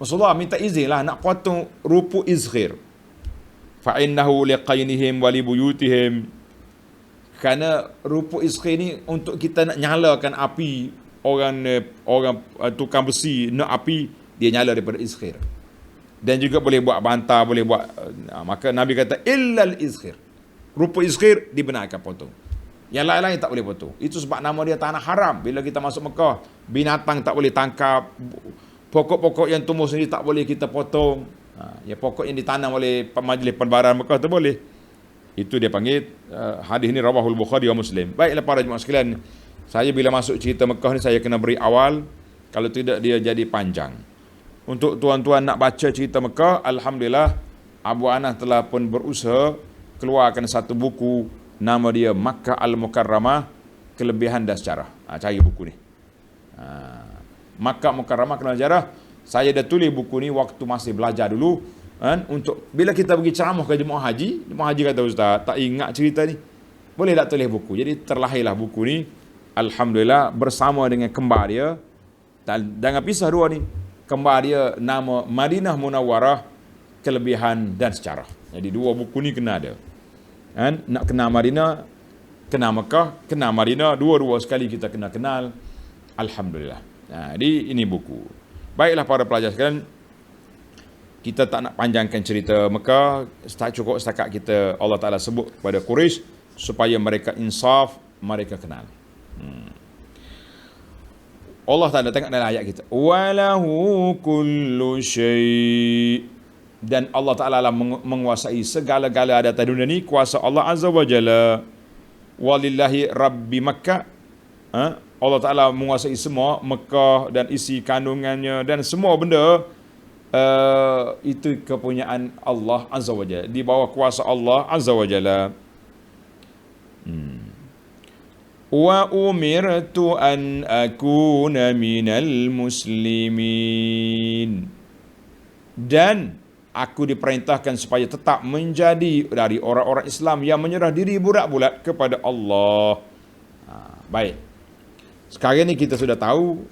Rasulullah minta izin lah nak potong rupuk izkhir. Fa innahu liqainihim wa libuyutihim. Kerana rupuk izkhir ni untuk kita nak nyalakan api, orang tukang besi nak api, dia nyala daripada izkhir. Dan juga boleh buat bantal, boleh buat maka Nabi kata illal izkhir. Rupuk izkhir dibenarkan potong. Yang lain-lain tak boleh potong. Itu sebab nama dia tanah haram. Bila kita masuk Mekah, binatang tak boleh tangkap, pokok-pokok yang tumbuh sendiri tak boleh kita potong. Ya, pokok yang ditanam oleh Majlis Perbaharan Mekah tu boleh. Itu dia panggil hadis ni rawahul Bukhari wa Muslim. Baiklah para jemaah sekalian, saya bila masuk cerita Mekah ni saya kena beri awal, kalau tidak dia jadi panjang. Untuk tuan-tuan nak baca cerita Mekah, alhamdulillah Abu Anas telah pun berusaha keluarkan satu buku, nama dia Makkah Al-Mukarramah, Kelebihan dan Sejarah. Cari buku ni. Makkah Mukarramah Kelebihan dan Sejarah. Saya dah tulis buku ni waktu masih belajar dulu, kan? Untuk bila kita pergi ceramah ke jemaah haji kata ustaz, tak ingat cerita ni, boleh tak tulis buku. Jadi terlahirlah buku ni, alhamdulillah, bersama dengan kembar dia. Jangan pisah dua ni. Kembar dia nama Madinah Munawwarah, Kelebihan dan Sejarah. Jadi dua buku ni kena ada. Kan? Nak kenal Madinah, kenal Mekah, kenal Madinah, dua-dua sekali kita kena kenal. Alhamdulillah. Jadi ini buku. Baiklah para pelajar sekalian, kita tak nak panjangkan cerita Mekah. Cukup setakat kita Allah Ta'ala sebut kepada Quraisy supaya mereka insaf, mereka kenal. Allah Ta'ala tengok dalam ayat kita, walahu kullu syai', dan Allah Ta'ala lah menguasai segala-gala ada atas dunia ni, kuasa Allah Azza wa Jalla. Walillahi Rabbi Makkah, Allah Ta'ala menguasai semua Mekah dan isi kandungannya dan semua benda, itu kepunyaan Allah Azza wa Jalla, di bawah kuasa Allah Azza wa Jalla. Wa umirtu an akuna minal muslimin, dan aku diperintahkan supaya tetap menjadi dari orang-orang Islam yang menyerah diri bulat-bulat kepada Allah. Baik. Sekarang ni kita sudah tahu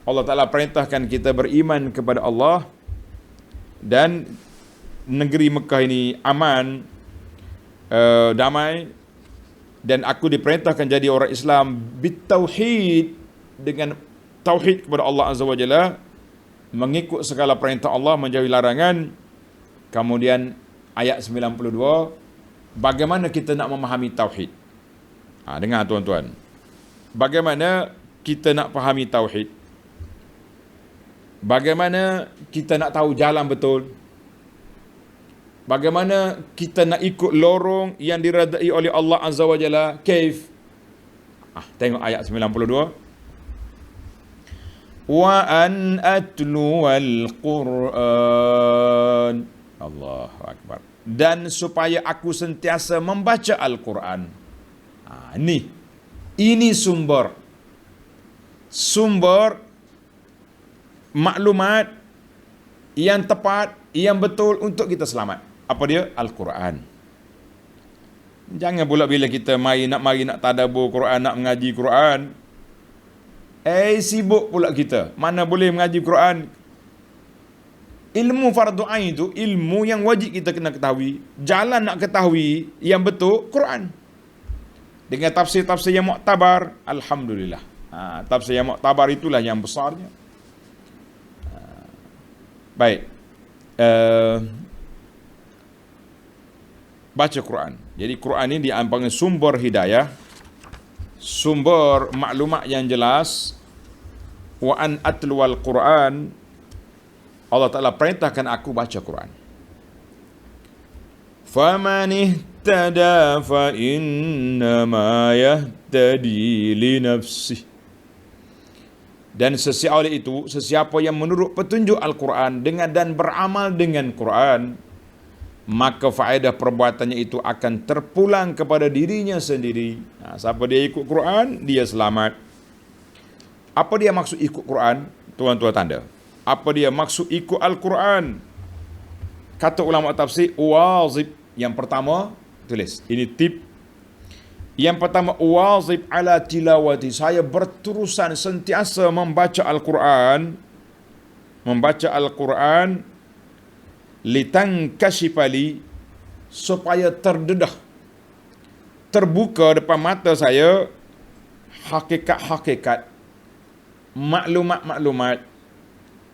Allah Ta'ala perintahkan kita beriman kepada Allah dan negeri Mekah ini aman, damai, dan aku diperintahkan jadi orang Islam bitauhid, dengan tauhid kepada Allah Azza wa Jalla, mengikut segala perintah Allah, menjauhi larangan. Kemudian ayat 92, bagaimana kita nak memahami tauhid? Dengar tuan-tuan, bagaimana kita nak fahami tauhid? Bagaimana kita nak tahu jalan betul? Bagaimana kita nak ikut lorong yang diredai oleh Allah Azza wa Jalla? Kaif? Tengok ayat 92. Wa an atlu al-Quran. Allahu Akbar. Dan supaya aku sentiasa membaca Al-Quran. Ini sumber maklumat yang tepat, yang betul untuk kita selamat. Apa dia? Al-Quran. Jangan pula bila kita mari nak tadabbur Quran, nak mengaji Quran, sibuk pula kita. Mana boleh mengaji Quran? Ilmu fardu ain itu ilmu yang wajib kita kena ketahui. Jalan nak ketahui yang betul, Quran. Dengan tafsir-tafsir yang muktabar, alhamdulillah. Tafsir yang muktabar itulah yang besarnya. Baik. Baca Quran. Jadi Quran ini diambil sumber hidayah, sumber maklumat yang jelas. Wa an atluwal Quran. Allah Ta'ala perintahkan aku baca Quran. Faman ihtada fa innama yahtadi li nafsihi. Dan sesiapa yang menurut petunjuk Al-Quran dan beramal dengan Quran, maka faedah perbuatannya itu akan terpulang kepada dirinya sendiri. Siapa dia ikut Quran, dia selamat. Apa dia maksud ikut Quran? Tuan-tuan tanda. Apa dia maksud ikut Al-Quran? Kata ulama tafsir, wazib. Yang pertama, tulis. Ini tip. Yang pertama, wazib ala tilawati. Saya berterusan sentiasa membaca Al-Quran. Membaca Al-Quran. Litankashifali. Supaya terdedah, terbuka depan mata saya hakikat-hakikat, maklumat-maklumat,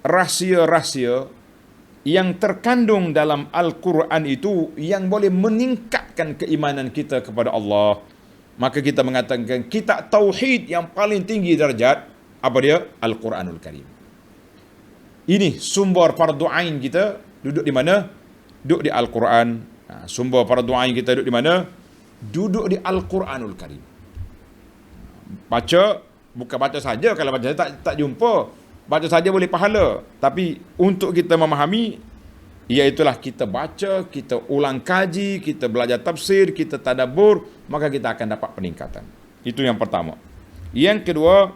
rahsia-rahsia yang terkandung dalam Al-Quran itu, yang boleh meningkatkan keimanan kita kepada Allah. Maka kita mengatakan kitab tauhid yang paling tinggi darjat, apa dia? Al-Quranul Karim. Ini sumber fardu ain kita duduk di mana? Duduk di Al-Quran. Sumber fardu ain kita duduk di mana? Duduk di Al-Quranul Karim. Baca, bukan baca saja. Kalau baca saja tak jumpa. Baca saja boleh pahala. Tapi untuk kita memahami, iaitulah kita baca, kita ulang kaji, kita belajar tafsir, kita tadabbur, maka kita akan dapat peningkatan. Itu yang pertama. Yang kedua,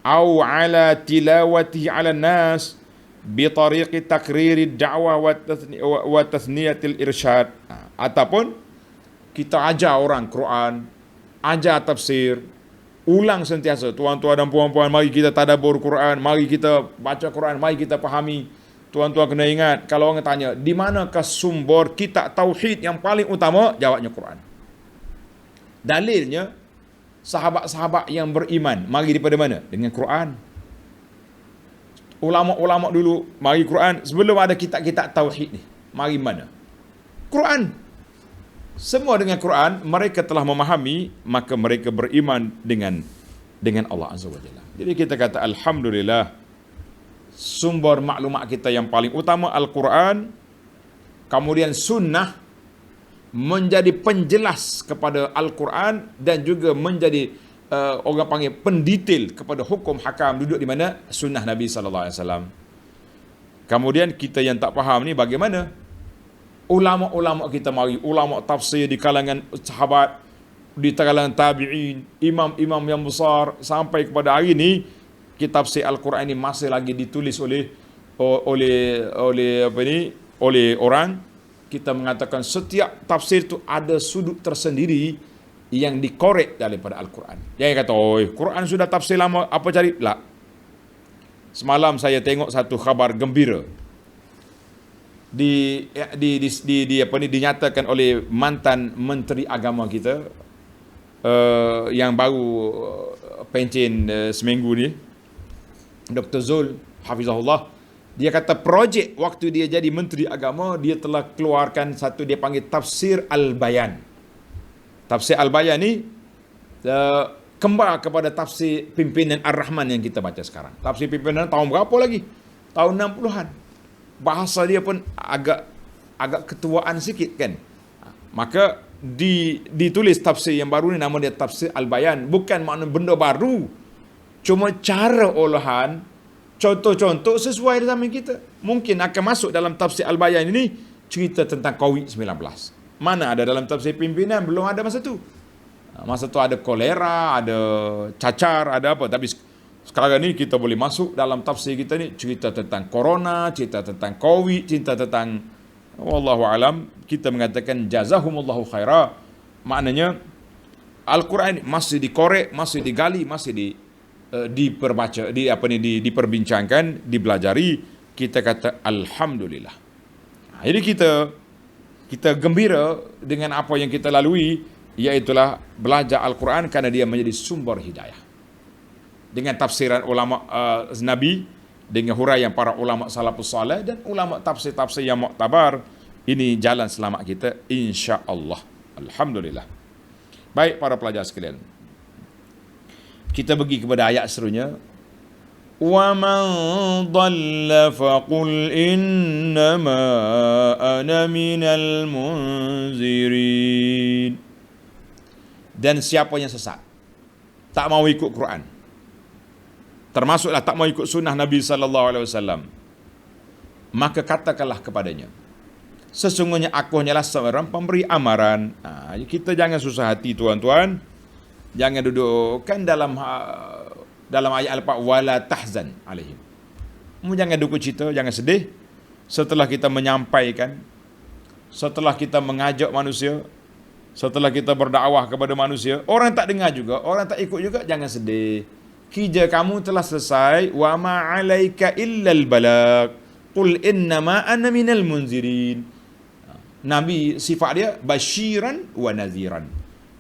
au ala tilawati ala nas bi tariqi takriri da'wah wa tathniyatil irsyad. Ataupun kita ajar orang Quran, ajar tafsir, ulang sentiasa. Tuan-tuan dan puan-puan, mari kita tadabbur Quran, mari kita baca Quran, mari kita fahami. Tuan-tuan kena ingat, kalau orang tanya, di manakah sumber kitab tauhid yang paling utama? Jawabnya Quran. Dalilnya, sahabat-sahabat yang beriman, mari daripada mana? Dengan Quran. Ulama-ulama dulu, mari Quran. Sebelum ada kitab-kitab tauhid ni, mari mana? Quran. Semua dengan Quran, mereka telah memahami, maka mereka beriman dengan Allah Azza wa Jalla. Jadi kita kata, alhamdulillah, sumber maklumat kita yang paling utama Al-Quran, kemudian sunnah menjadi penjelas kepada Al-Quran dan juga menjadi orang panggil pendetail kepada hukum hakam duduk di mana? Sunnah Nabi SAW. Kemudian kita yang tak faham ni bagaimana? Ulama-ulama kita mari, ulama tafsir di kalangan sahabat, di kalangan tabi'in, imam-imam yang besar, sampai kepada hari ini kitab tafsir Al-Quran ini masih lagi ditulis oleh apa ni, oleh orang, kita mengatakan setiap tafsir itu ada sudut tersendiri yang dikorek daripada Al-Quran. Jangan kata, oh, Quran sudah tafsir lama, apa cari? Lah. Semalam saya tengok satu khabar gembira. Dinyatakan oleh mantan Menteri Agama kita, yang baru pencen seminggu ni, Dr. Zul Hafizahullah. Dia kata projek waktu dia jadi Menteri Agama, dia telah keluarkan satu dia panggil Tafsir Al-Bayan. Tafsir Al-Bayan ni kembar kepada tafsir Pimpinan Ar-Rahman yang kita baca sekarang. Tafsir Pimpinan tahun berapa lagi? Tahun 60-an. Bahasa dia pun agak ketuaan sikit kan. Maka ditulis tafsir yang baru ni, nama dia Tafsir Al-Bayan. Bukan makna benda baru, cuma cara olahan, contoh-contoh sesuai dengan zaman kita. Mungkin akan masuk dalam Tafsir Al-Bayan ini cerita tentang COVID-19. Mana ada dalam tafsir Pimpinan, belum ada masa tu. Masa tu ada kolera, ada cacar, ada apa. Tapi sekarang ni kita boleh masuk dalam tafsir kita ni, cerita tentang corona, cerita tentang COVID, cerita tentang, wallahu alam, kita mengatakan jazahumullahu khaira. Maknanya Al-Quran masih dikorek, masih digali, masih diperbaca, diperbincangkan, dipelajari. Kita kata alhamdulillah. Jadi kita gembira dengan apa yang kita lalui, iaitulah belajar Al-Quran kerana dia menjadi sumber hidayah. Dengan tafsiran ulama Nabi, dengan huraian para ulama salafus salih dan ulama tafsir-tafsir yang muktabar, ini jalan selamat kita insya-Allah. Alhamdulillah. Baik para pelajar sekalian, kita pergi kepada ayat seterusnya. Wa man dhalla faqul innama ana minal munzirin. Dan siapa yang sesat, tak mau ikut Quran, termasuklah tak mau ikut sunnah Nabi SAW, maka katakanlah kepadanya, sesungguhnya aku hanyalah seorang pemberi amaran. Kita jangan susah hati tuan-tuan. Jangan dudukkan dalam ayat Al-Fatihah, wala tahzan alaihim. Jangan duduk cerita, jangan sedih. Setelah kita menyampaikan, setelah kita mengajak manusia, setelah kita berdakwah kepada manusia, orang tak dengar juga, orang tak ikut juga, jangan sedih. Kerja kamu telah selesai. Wa ma 'alaika illal balagh. Qul innama ana minal munzirin. Nabi sifat dia basyiran wa nadhiran,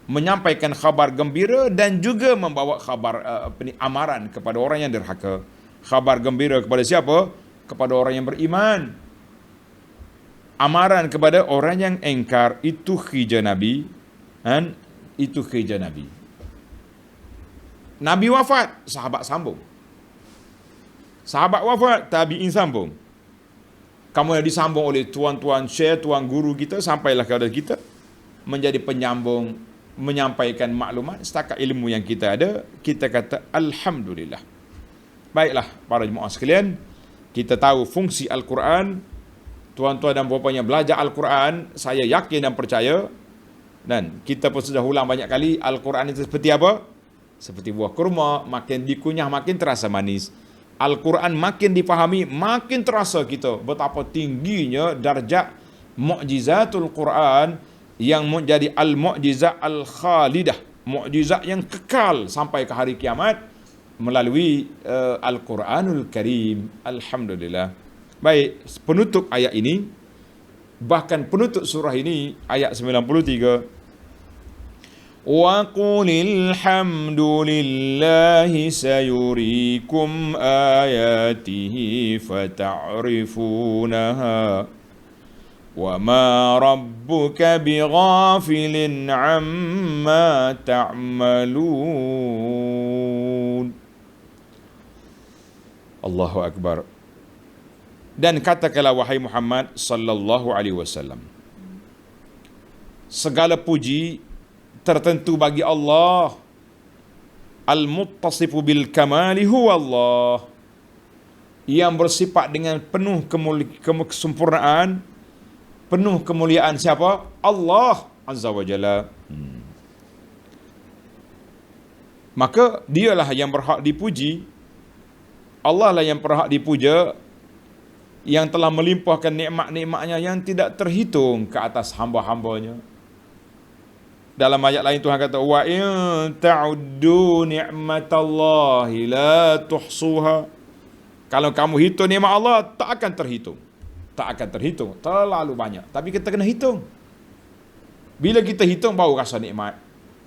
menyampaikan khabar gembira dan juga membawa khabar amaran kepada orang yang derhaka. Khabar gembira kepada siapa? Kepada orang yang beriman. Amaran kepada orang yang engkar. Itu kerja Nabi. Itu kerja Nabi. Nabi wafat, sahabat sambung. Sahabat wafat, tabi'in sambung. Kamu yang disambung oleh tuan-tuan syekh, tuan guru kita, sampailah kepada kita, menjadi penyambung, menyampaikan maklumat setakat ilmu yang kita ada. Kita kata alhamdulillah. Baiklah para jemaah sekalian, kita tahu fungsi Al-Quran. Tuan-tuan dan puan-puan yang belajar Al-Quran, saya yakin dan percaya, dan kita pun sudah ulang banyak kali, Al-Quran itu seperti apa? Seperti buah kurma, makin dikunyah makin terasa manis. Al-Quran makin dipahami, makin terasa kita betapa tingginya darjat mukjizatul Quran yang menjadi al-mu'jizat al-khalidah, mukjizat yang kekal sampai ke hari kiamat melalui Al-Quranul Karim. Alhamdulillah. Baik, penutup ayat ini, bahkan penutup surah ini, ayat 93, wa qulil hamdulillahi sayurikum ayatihi fata'rifunaha wa ma rabbuka bighafilin amma ta'malun. Allahu Akbar. Dan katakanlah wahai Muhammad sallallahu alaihi wasallam, segala puji tertentu bagi Allah, al-muttasifu bil kamali huwa Allah, yang bersifat dengan penuh kesempurnaan, penuh kemuliaan. Siapa? Allah Azza wa Jalla. Maka dialah yang berhak dipuji. Allah lah yang berhak dipuja, yang telah melimpahkan nikmat-nikmatnya yang tidak terhitung ke atas hamba-hambanya. Dalam ayat lain Tuhan kata, wa in ta'uddu ni'matallahi la tuhsuha. Kalau kamu hitung nikmat Allah, tak akan terhitung. Tak akan terhitung, terlalu banyak. Tapi kita kena hitung. Bila kita hitung, baru rasa nikmat.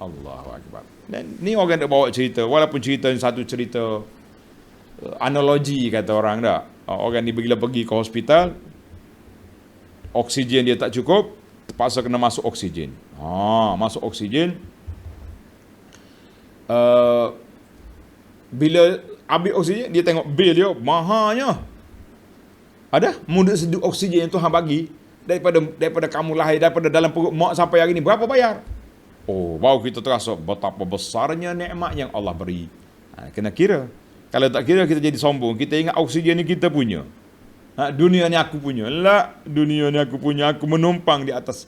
Allahu Akbar. Dan ni orang nak bawa cerita, walaupun cerita satu cerita analogi kata orang dah. Orang ni bila pergi ke hospital, oksigen dia tak cukup, terpaksa kena masuk oksigen. Masuk oksigen. Bila ambil oksigen, dia tengok bil dia, mahanya. Ada mudah sedut oksigen yang Tuhan bagi daripada kamu lahir, daripada dalam perut mak sampai hari ni, berapa bayar? Baru kita terasa betapa besarnya nikmat yang Allah beri. Kena kira. Kalau tak kira, kita jadi sombong. Kita ingat oksigen ni kita punya. Dunia ni aku punya. Dunia ni aku punya. Aku menumpang di atas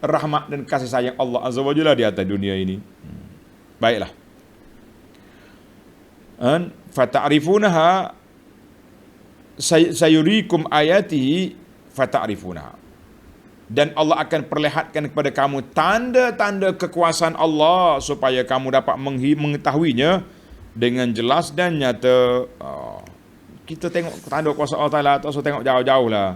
rahmat dan kasih sayang Allah Azza wa Jalla di atas dunia ini. Baiklah. Fata'rifunaha sayurikum ayatihi fata'rifunaha. Dan Allah akan perlihatkan kepada kamu tanda-tanda kekuasaan Allah supaya kamu dapat mengetahuinya dengan jelas dan nyata. Kita tengok tanda kuasa Allah Ta'ala, tak usah tengok jauh-jauh lah.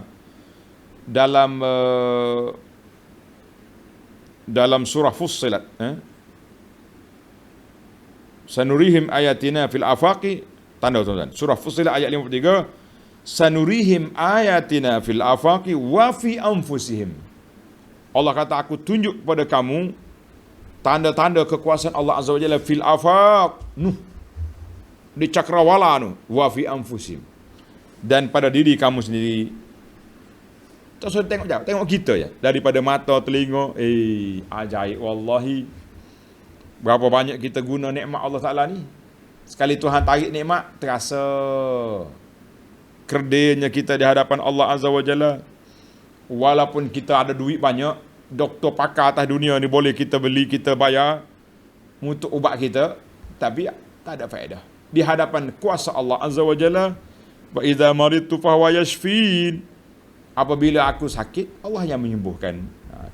Dalam surah Fussilat, sanurihim ayatina fil afaqi, tanda tuan-tuan, surah Fussilat ayat 53, sanurihim ayatina fil afaqi wa fi anfusihim. Allah kata, aku tunjuk kepada kamu tanda-tanda kekuasaan Allah Azza wa Jalla fil afaq, di cakrawala wa fi anfusihim, dan pada diri kamu sendiri. Tak usah tengok jauh, tengok kita ya, daripada mata, telinga. Ajaib wallahi. Berapa banyak kita guna nikmat Allah Ta'ala ni. Sekali Tuhan tarik nikmat, terasa kerdilnya kita di hadapan Allah Azza wa Jalla. Walaupun kita ada duit banyak, doktor pakar atas dunia ni boleh kita beli, kita bayar untuk ubat kita, tapi tak ada faedah di hadapan kuasa Allah Azza wa Jalla. Wa idza maridtu fa huwa yashfin. Apabila aku sakit, Allah yang menyembuhkan.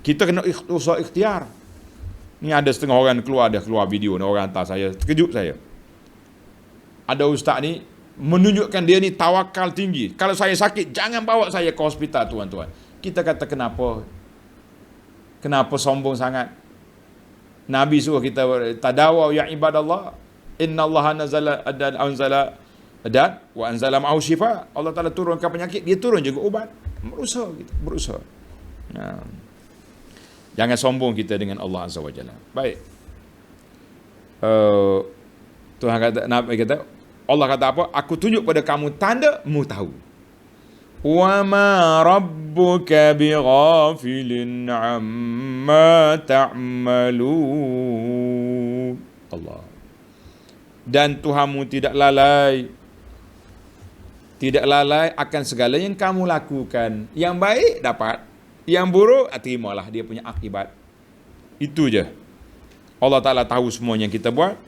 Kita kena usaha ikhtiar. Ni ada setengah orang keluar video ni, orang hantar saya, terkejut saya. Ada ustaz ni menunjukkan dia ni tawakal tinggi. Kalau saya sakit, jangan bawa saya ke hospital, tuan-tuan. Kita kata kenapa? Kenapa sombong sangat? Nabi suruh kita tadawaw ya ibadallah. Innallaha anzala wa anzala ma'ahu syifa. Allah Ta'ala turunkan penyakit, dia turun juga ubat. Berusaha. Jangan sombong kita dengan Allah Azza wa Jalla. Baik. Tuhan kata, Nabi kata, Allah kata apa? Aku tunjuk pada kamu tanda, mu tahu. Wa ma rabbuka bighafilin amma ta'malun. Allah. Dan Tuhanmu tidak lalai akan segala yang kamu lakukan. Yang baik dapat, yang buruk terimalah dia punya akibat. Itu je. Allah Ta'ala tahu semua yang kita buat.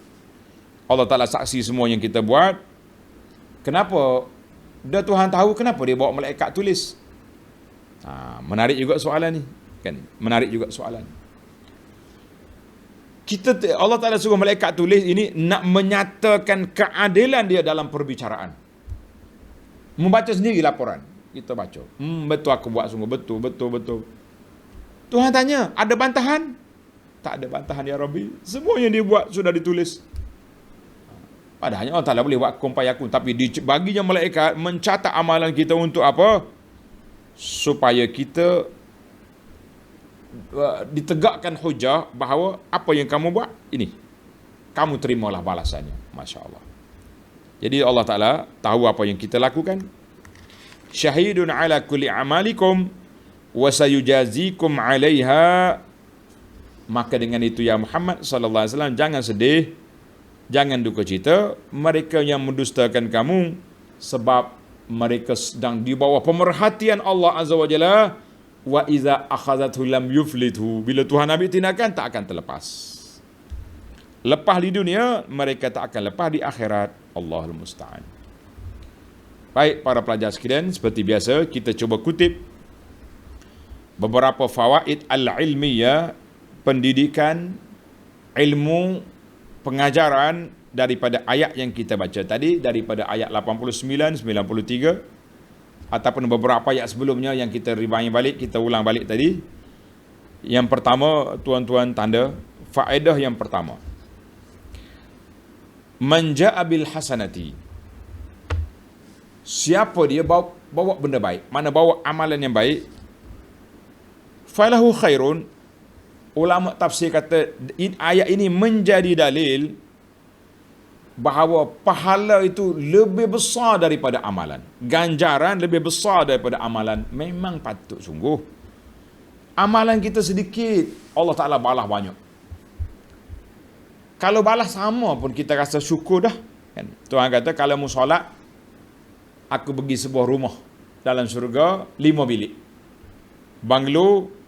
Allah Ta'ala saksi semua yang kita buat. Kenapa? Dah Tuhan tahu, kenapa dia bawa malaikat tulis? Menarik juga soalan ni, kan? Menarik juga soalan. Allah Ta'ala suruh malaikat tulis ini nak menyatakan keadilan dia dalam perbicaraan. Membaca sendiri laporan. Kita baca. Betul aku buat sungguh. Betul. Tuhan tanya, ada bantahan? Tak ada bantahan ya Rabbi. Semua yang dia buat sudah ditulis. Padahal Allah Ta'ala boleh buat kun fayakun. Tapi baginya malaikat mencatat amalan kita untuk apa? Supaya kita ditegakkan hujah bahawa apa yang kamu buat ini, kamu terimalah balasannya. Masya Allah. Jadi Allah Ta'ala tahu apa yang kita lakukan. Syahidun ala kulli amalikum wa sayujazikum alaiha. Maka dengan itu ya Muhammad sallallahu alaihi wasallam, jangan sedih, jangan duka cita mereka yang mendustakan kamu, sebab mereka sedang di bawah pemerhatian Allah Azza wa Jalla. Wa iza akhazathu lam yuflithu. Bila Tuhan ambil tindakan, tak akan terlepas. Lepas di dunia, mereka tak akan lepas di akhirat. Allahul musta'an. Baik para pelajar sekalian, seperti biasa kita cuba kutip beberapa fawaid al-ilmiyah, pendidikan, ilmu, pengajaran daripada ayat yang kita baca tadi, daripada ayat 89, 93 ataupun beberapa ayat sebelumnya yang kita rewind balik, kita ulang balik tadi. Yang pertama, tuan-tuan tanda faedah yang pertama, man ja'a bil hasanati, siapa dia bawa benda baik, mana bawa amalan yang baik, falahu khairun. Ulama tafsir kata ayat ini menjadi dalil bahawa pahala itu lebih besar daripada amalan, ganjaran lebih besar daripada amalan. Memang patut sungguh. Amalan kita sedikit, Allah Ta'ala balas banyak. Kalau balas sama pun kita rasa syukur dah, kan? Tuhan kata kalau mu solat, aku bagi sebuah rumah dalam syurga 5 bilik, banglo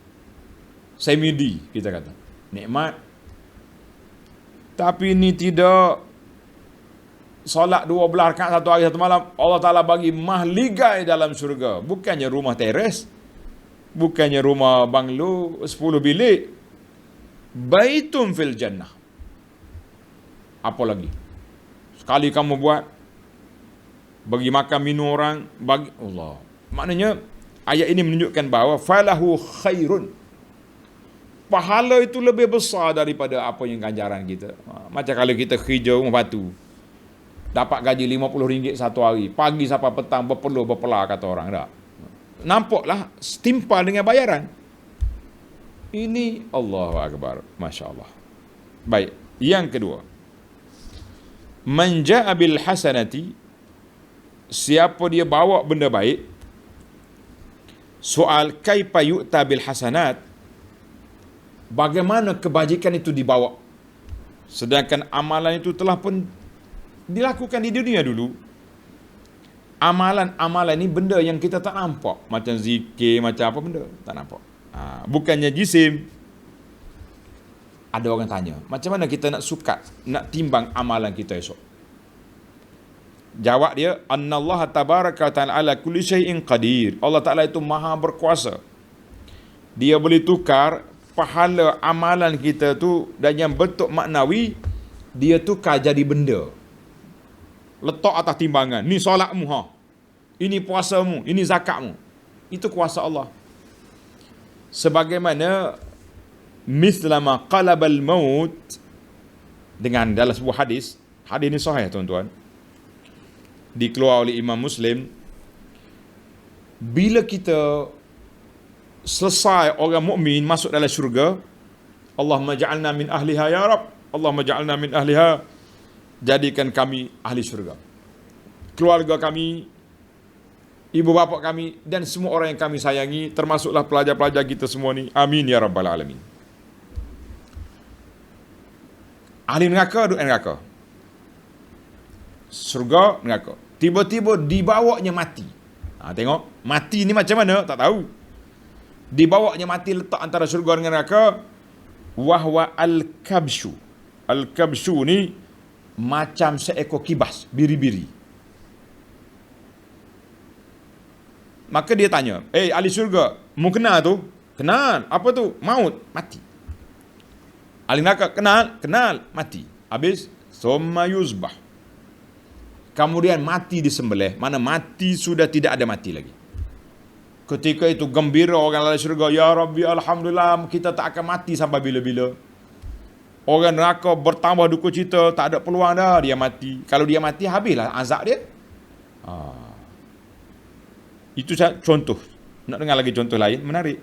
semi-D, kita kata nikmat. Tapi ni tidak, solat 12 rakaat satu hari satu malam, Allah Ta'ala bagi mahligai dalam syurga. Bukannya rumah teres, bukannya rumah banglo 10 bilik, baitun fil jannah. Apa lagi? Sekali kamu buat, bagi makan minum orang, bagi Allah. Maknanya ayat ini menunjukkan bahawa falahu khairun, pahala itu lebih besar daripada apa yang ganjaran kita. Macam kalau kita kerja rumah batu, dapat gaji RM50 satu hari, pagi sampai petang berpeluh berpelah, kata orang. Tak? Nampaklah setimpal dengan bayaran. Ini Allahu Akbar, Masya Allah. Baik, yang kedua, man ja'a bil hasanati, siapa dia bawa benda baik. Soal kaifa yu'ta bil hasanat, bagaimana kebajikan itu dibawa, sedangkan amalan itu telah pun dilakukan di dunia dulu. Amalan-amalan ini benda yang kita tak nampak, macam zikir, macam apa benda tak nampak. Bukannya jisim. Ada orang tanya, macam mana kita nak sukat, nak timbang amalan kita esok? Jawab dia, annallaha tabaraka wa ta'ala ala kulli syai'in qadir. Allah Ta'ala itu maha berkuasa. Dia boleh tukar pahala amalan kita tu, dan yang bentuk maknawi, dia tukar jadi benda. Letak atas timbangan. Ni solatmu, ini puasamu, ini zakatmu. Itu kuasa Allah. Sebagaimana mislama qalabal maut, dengan dalam sebuah hadis ini sahih tuan-tuan, dikeluar oleh Imam Muslim, bila kita selesai orang mukmin masuk dalam syurga, Allahumma ja'alna min ahliha ya Rab, Allahumma ja'alna min ahliha, jadikan kami ahli syurga, keluarga kami, ibu bapa kami, dan semua orang yang kami sayangi, termasuklah pelajar-pelajar kita semua ni, amin ya Rabbal Alamin. Ahli neraka duduk neraka, surga neraka. Tiba-tiba dibawanya mati. Tengok, mati ni macam mana? Tak tahu. Dibawanya mati, letak antara syurga dengan neraka. Wahwa al-kabshu. Al-kabshu ni macam seekor kibas, biri-biri. Maka dia tanya, ahli syurga, mu kenal tu? Kenal. Apa tu? Maut, mati. Ahli neraka, kenal, mati. Habis, summa yuzbah. Kemudian mati disembelih. Mana mati sudah tidak ada mati lagi. Ketika itu gembira orang dalam syurga, ya Rabbi, alhamdulillah, kita tak akan mati sampai bila-bila. Orang neraka bertambah duka cita, tak ada peluang dah dia mati. Kalau dia mati, habislah azab dia. Itu contoh. Nak dengar lagi contoh lain, menarik.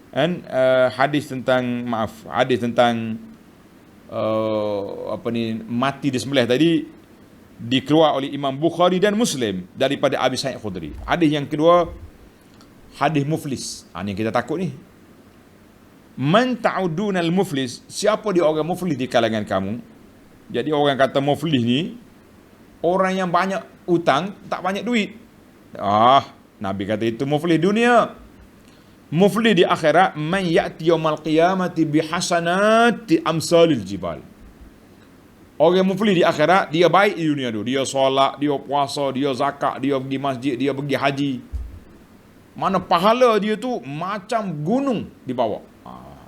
Dan hadis tentang mati disembelih tadi dikeluar oleh Imam Bukhari dan Muslim daripada Abi Sa'id Khudri. Hadis yang kedua, hadis muflis. Ni kita takut ni. Man ta'udunal muflis, siapa dia orang muflis di kalangan kamu? Jadi orang kata muflis ni orang yang banyak utang, tak banyak duit. Nabi kata itu muflis dunia. Muflis di akhirat, man ya'ti yaumal qiyamati bihasanati amsalil jibal. Orang muflis di akhirat, dia baik di dunia tu. Dia solat, dia puasa, dia zakat, dia pergi masjid, dia pergi haji. Mana pahala dia tu macam gunung di bawah.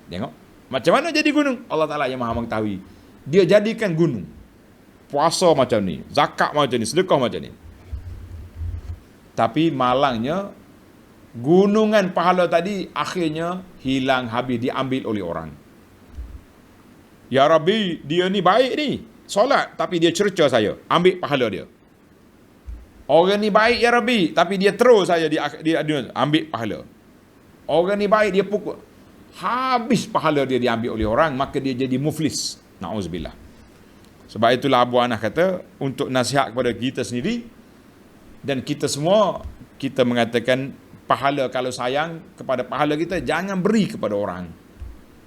Tengok. Macam mana jadi gunung? Allah Ta'ala yang maha mengetahui. Dia jadikan gunung. Puasa macam ni, zakat macam ni, sedekah macam ni. Tapi malangnya, gunungan pahala tadi akhirnya hilang habis, diambil oleh orang. Ya Rabbi, dia ni baik ni. Solat, tapi dia cerca saya. Ambil pahala dia. Orang ni baik ya Rabbi, tapi dia terus saya di dunia. Ambil pahala. Orang ni baik, dia pukul. Habis pahala dia diambil oleh orang, maka dia jadi muflis. Na'udzubillah. Sebab itulah Abu Anah kata, untuk nasihat kepada kita sendiri, dan kita semua, kita mengatakan, pahala kalau sayang kepada pahala kita, jangan beri kepada orang.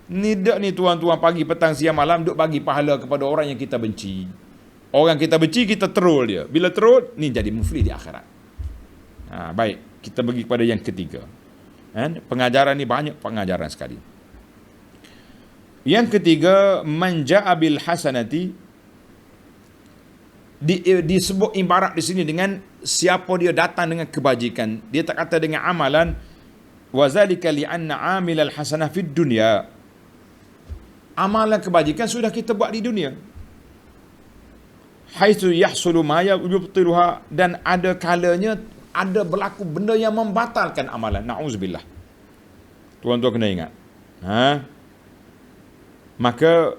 Ni tuan-tuan pagi, petang, siang, malam duk bagi pahala kepada orang yang kita benci. Orang kita benci, kita troll dia. Bila troll, ni jadi muflis di akhirat. Baik, kita pergi kepada yang ketiga. Pengajaran ni banyak pengajaran sekali. Yang ketiga, man ja'a bil hasanati, disebut ibarat di sini dengan siapa dia datang dengan kebajikan. Dia tak kata dengan amalan. Wa zalika li anna 'amilal hasanah fid dunya. Amalan kebajikan sudah kita buat di dunia. Haitsu yahsulu ma yubtiluha, dan ada kalanya ada berlaku benda yang membatalkan amalan. Na'udzubillah. Tuan-tuan kena ingat. Maka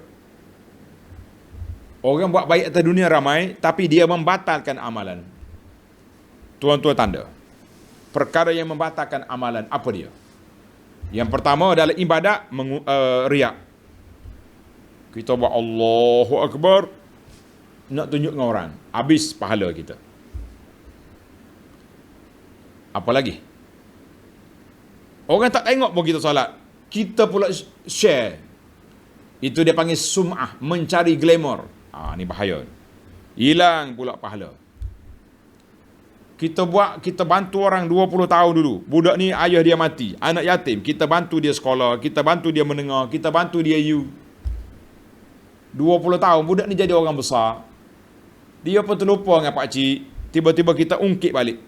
orang buat baik atas dunia ramai, tapi dia membatalkan amalan. Tuan-tuan tanda. Perkara yang membatalkan amalan, apa dia? Yang pertama adalah ibadat, riak. Kita buat Allahu Akbar, nak tunjuk dengan orang, habis pahala kita. Apa lagi? Orang tak tengok pun kita solat, kita pula share. Itu dia panggil sum'ah, mencari glamour. Ni bahaya. Hilang pula pahala. Kita bantu orang 20 tahun dulu. Budak ni ayah dia mati, anak yatim. Kita bantu dia sekolah, kita bantu dia menengah, kita bantu dia 20 tahun, budak ni jadi orang besar. Dia pun terlupa dengan pakcik. Tiba-tiba kita ungkit balik.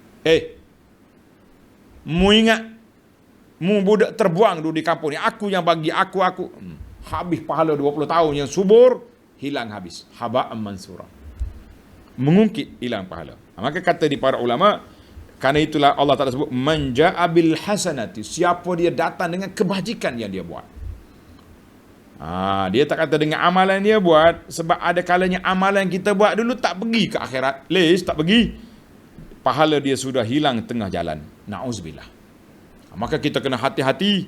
Mu ingat, mu budak terbuang dulu di kampung ni. Aku yang bagi, aku. Habis pahala 20 tahun yang subur, hilang habis. Haba'an mansura. Mengungkit, hilang pahala. Maka kata di para ulama, karena itulah Allah Ta'ala sebut, man ja'a bil hasanati. Siapa dia datang dengan kebajikan yang dia buat. Dia tak kata dengan amalan dia buat, sebab ada kalanya amalan kita buat dulu tak pergi ke akhirat. Tak pergi. Pahala dia sudah hilang tengah jalan. Na'udzubillah. Maka kita kena hati-hati.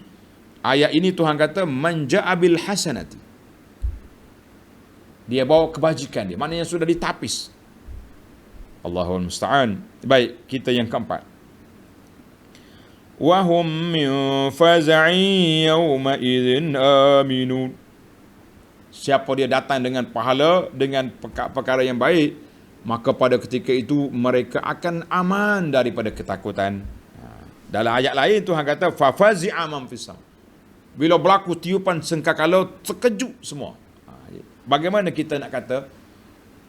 Ayat ini Tuhan kata, man ja'a bil hasanati. Dia bawa kebajikan dia. Maknanya sudah ditapis. Allahul musta'an. Baik, kita yang keempat. Wahum min faza'i yawma idzin aminun. Siapa dia datang dengan pahala, dengan perkara yang baik, maka pada ketika itu mereka akan aman daripada ketakutan. Dalam ayat lain Tuhan kata, fa fazi'a man fis sam. Bila berlaku tiupan sangkakala, terkejut semua. Bagaimana kita nak kata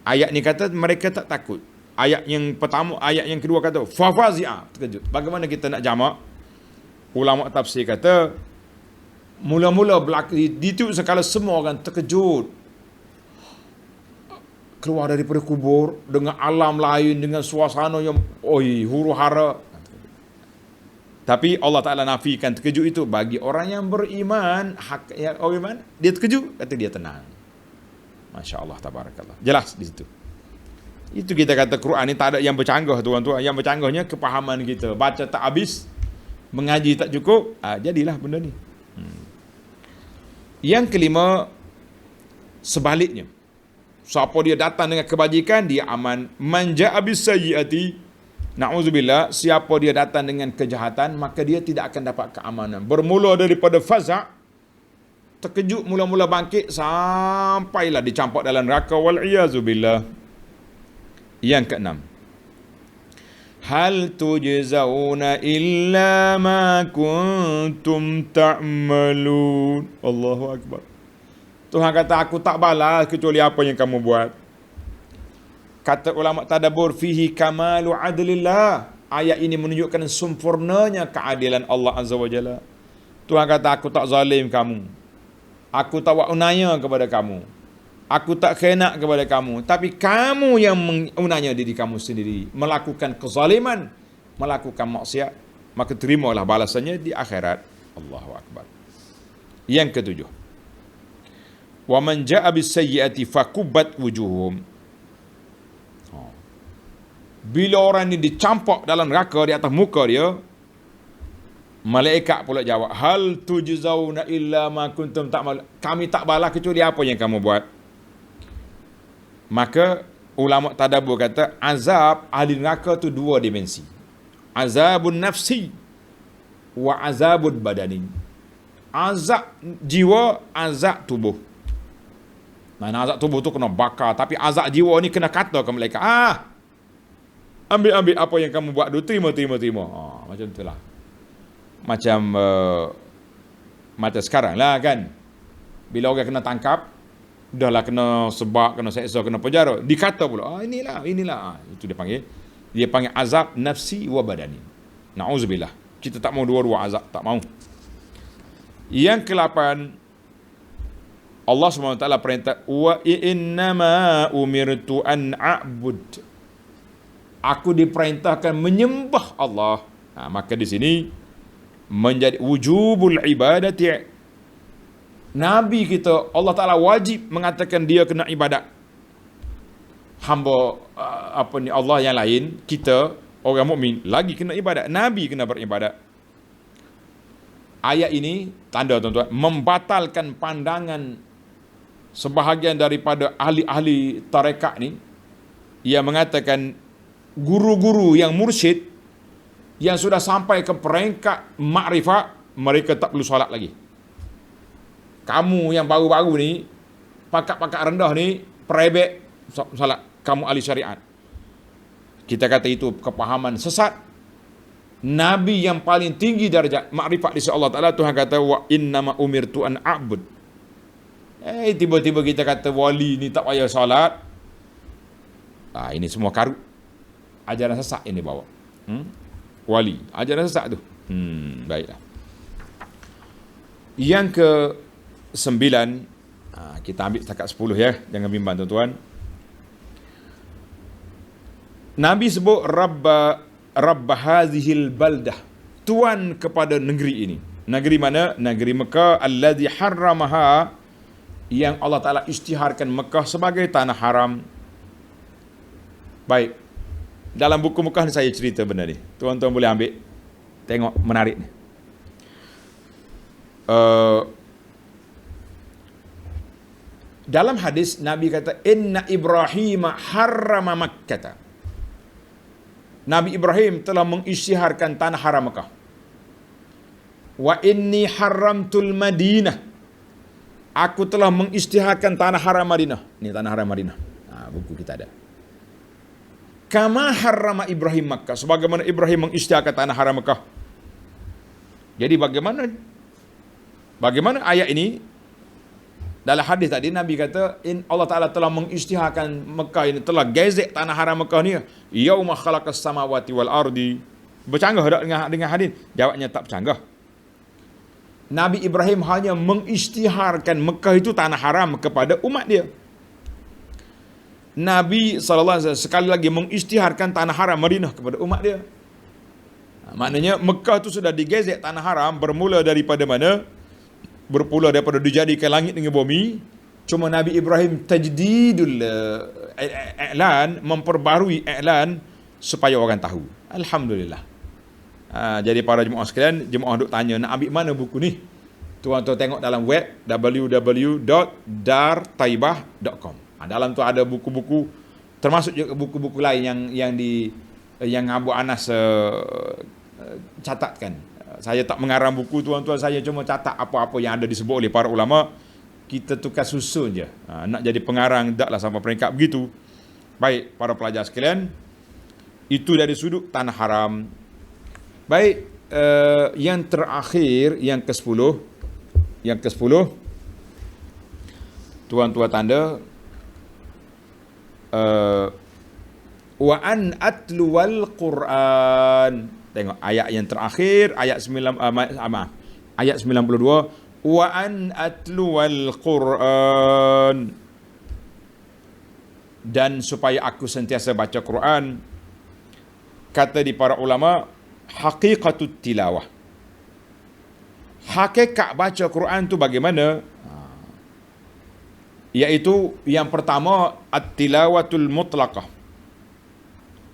ayat ni kata mereka tak takut? Ayat yang pertama, ayat yang kedua kata fa fazi'a, terkejut. Bagaimana kita nak jamak? Ulama tafsir kata, mula-mula berlaku ditiup sekala, semua orang terkejut. Keluar daripada kubur dengan alam lain, dengan suasana yang huru-hara. Tapi Allah Ta'ala nafikan terkejut itu bagi orang yang beriman. Orang beriman, dia terkejut, kata dia tenang. Masya Allah, tabarakallah. Jelas di situ. Itu kita kata Quran ni tak ada yang bercanggah, tuan-tuan. Yang bercanggahnya kepahaman kita. Baca tak habis, mengaji tak cukup, jadilah benda ni. Yang kelima, sebaliknya. Siapa dia datang dengan kebajikan, dia aman. Man ja'a bis sayyiati, na'udzubillah, siapa dia datang dengan kejahatan, maka dia tidak akan dapat keamanan. Bermula daripada faza', terkejut, mula-mula bangkit, sampailah dicampak dalam neraka, wal'iyazubillah. Yang keenam, hal tujzauna illa ma kuntum ta'malun. Allahu Akbar. Tuhan kata, aku tak balas kecuali apa yang kamu buat. Kata ulama tadabbur, fihi kamalu adlillah. Ayat ini menunjukkan sempurnanya keadilan Allah Azza wa Jalla. Tuhan kata, aku tak zalim kamu. Aku tak buat unaya kepada kamu. Aku tak khianat kepada kamu. Tapi kamu yang mengunanya diri kamu sendiri. Melakukan kezaliman. Melakukan maksiat. Maka terimalah balasannya di akhirat. Allahu Akbar. Yang ketujuh. Wa man ja'a bis-sayyi'ati fakubbat wujuhum. Bila orang ni dicampak dalam neraka di atas muka dia, malaikat pula jawab, hal tujzauna illa ma kuntum ta'mal. Kami tak balas kecuali apa yang kamu buat. Maka ulama tadabbur kata, azab ahli neraka tu dua dimensi. Azabun nafsi wa azabun badani. Azab jiwa, azab tubuh. Mana azab tubuh tu kena bakar, tapi azab jiwa ni kena kata ke malaikat, ambil apa yang kamu buat dulu, terima. Macam itulah. Macam sekarang lah kan. Bila orang kena tangkap, dah lah kena sebab, kena seksa, kena penjara, dikata pula, inilah. Itu dia panggil azab nafsi wa badani. Na'udzubillah. Kita tak mau dua-dua azab, tak mau. Yang ke-8, Allah SWT perintah, wa innama umirtu an a'bud. Aku diperintahkan menyembah Allah. Maka di sini menjadi wujubul ibadati. Nabi kita, Allah Ta'ala wajib mengatakan dia kena ibadat. Hamba Allah yang lain, kita orang mukmin lagi kena ibadat. Nabi kena beribadat. Ayat ini tanda tuan-tuan membatalkan pandangan sebahagian daripada ahli-ahli tarekat ni yang mengatakan guru-guru yang mursyid yang sudah sampai ke peringkat makrifat, mereka tak perlu solat lagi. Kamu yang baru-baru ni, pakat-pakat rendah ni, perebek solat, kamu ahli syariat. Kita kata itu kepahaman sesat. Nabi yang paling tinggi darjat makrifat di sisi Allah Ta'ala, Tuhan kata, wa innama umirtu an a'bud. Tiba-tiba kita kata wali ni tak payah solat. Ini semua karut. Ajaran sesat ini bawa. Wali, ajaran sesat tu. Baiklah. Yang ke-9, kita ambil setakat 10 ya, jangan bimbang tuan-tuan. Nabi sebut Rabb hazihil baldah, tuan kepada negeri ini. Negeri mana? Negeri Mekah, allazi harramaha, yang Allah Ta'ala isytiharkan Mekah sebagai tanah haram. Baik, dalam buku Mekah ni saya cerita benda ni. Tuan-tuan boleh ambil, tengok, menarik ni. Dalam hadis Nabi kata, inna Ibrahim harrama Makkah. Nabi Ibrahim telah mengisytiharkan tanah haram Mekah. Wa inni haramtul Madinah. Aku telah mengisytiharkan tanah haram Madinah. Ini tanah haram Madinah. Buku kita ada. Kama harrama Ibrahim Makkah. Sebagaimana Ibrahim mengisytiharkan tanah haram Mekah. Jadi bagaimana ayat ini? Dalam hadis tadi Nabi kata, Allah Ta'ala telah mengisytiharkan Mekah ini, telah gezek tanah haram Mekah ni, yauma khalaqas samawati wal ardi. Bercanggah tak dengan hadis? Jawabnya tak bercanggah. Nabi Ibrahim hanya mengisytiharkan Mekah itu tanah haram kepada umat dia. Nabi SAW sekali lagi mengisytiharkan tanah haram Madinah kepada umat dia. Maknanya Mekah itu sudah digezek tanah haram bermula daripada mana? Berpula daripada dijadikan langit dengan bumi. Cuma Nabi Ibrahim tajdidul i'lan, memperbarui i'lan supaya orang tahu. Alhamdulillah. Jadi para jemaah sekalian, jemaah duk tanya nak ambil mana buku ni? Tuan-tuan tengok dalam web www.dartaibah.com. Dalam tu ada buku-buku, termasuk juga buku-buku lain yang Abu Anas catatkan. Saya tak mengarang buku tuan-tuan, saya cuma catat apa-apa yang ada disebut oleh para ulama. Kita tukar susun je. Nak jadi pengarang taklah sampai peringkat begitu. Baik para pelajar sekalian, itu dari sudut tanah haram. Baik, yang terakhir, yang ke-10. Yang ke-10, tuan-tuan tanda, wa an atluwal Quran. Tengok ayat yang terakhir, ayat 9 ayat 92, wa an atluwal Quran. Dan supaya aku sentiasa baca Quran, kata di para ulama, haqiqatut tilawah. Hakikat baca Quran tu bagaimana? Iaitu yang pertama, at-tilawatul mutlaqah.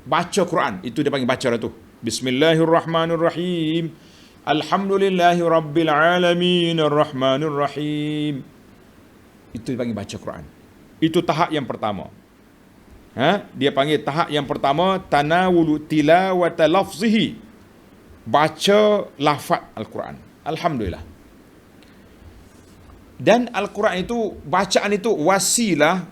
Baca Quran, itu dia panggil baca dah tu. Bismillahirrahmanirrahim. Alhamdulillahi rabbil alamin arrahmanirrahim. Itu dia panggil baca Quran. Itu tahap yang pertama. Dia panggil tahap yang pertama, tanawulu tilawata lafzihi. Baca lafaz Al-Quran. Alhamdulillah. Dan Al-Quran itu, bacaan itu wasilah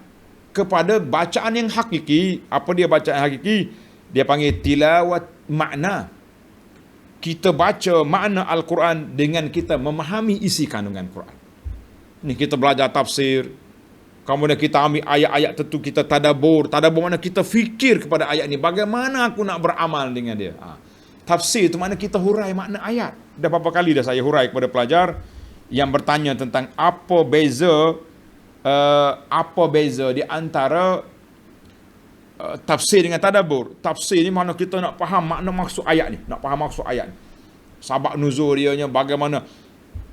kepada bacaan yang hakiki. Apa dia bacaan hakiki? Dia panggil tilawat makna. Kita baca makna Al-Quran dengan kita memahami isi kandungan Quran. Ni kita belajar tafsir, kemudian kita ambil ayat-ayat tertentu, kita tadabbur. Tadabbur mana kita fikir kepada ayat ni, bagaimana aku nak beramal dengan dia. Tafsir itu mana kita hurai makna ayat. Dah berapa kali dah saya hurai kepada pelajar yang bertanya tentang apa beza di antara tafsir dengan tadabbur. Tafsir ni mana kita nak faham makna maksud ayat ni, nak faham maksud ayat ni, sabab nuzul dia nya bagaimana.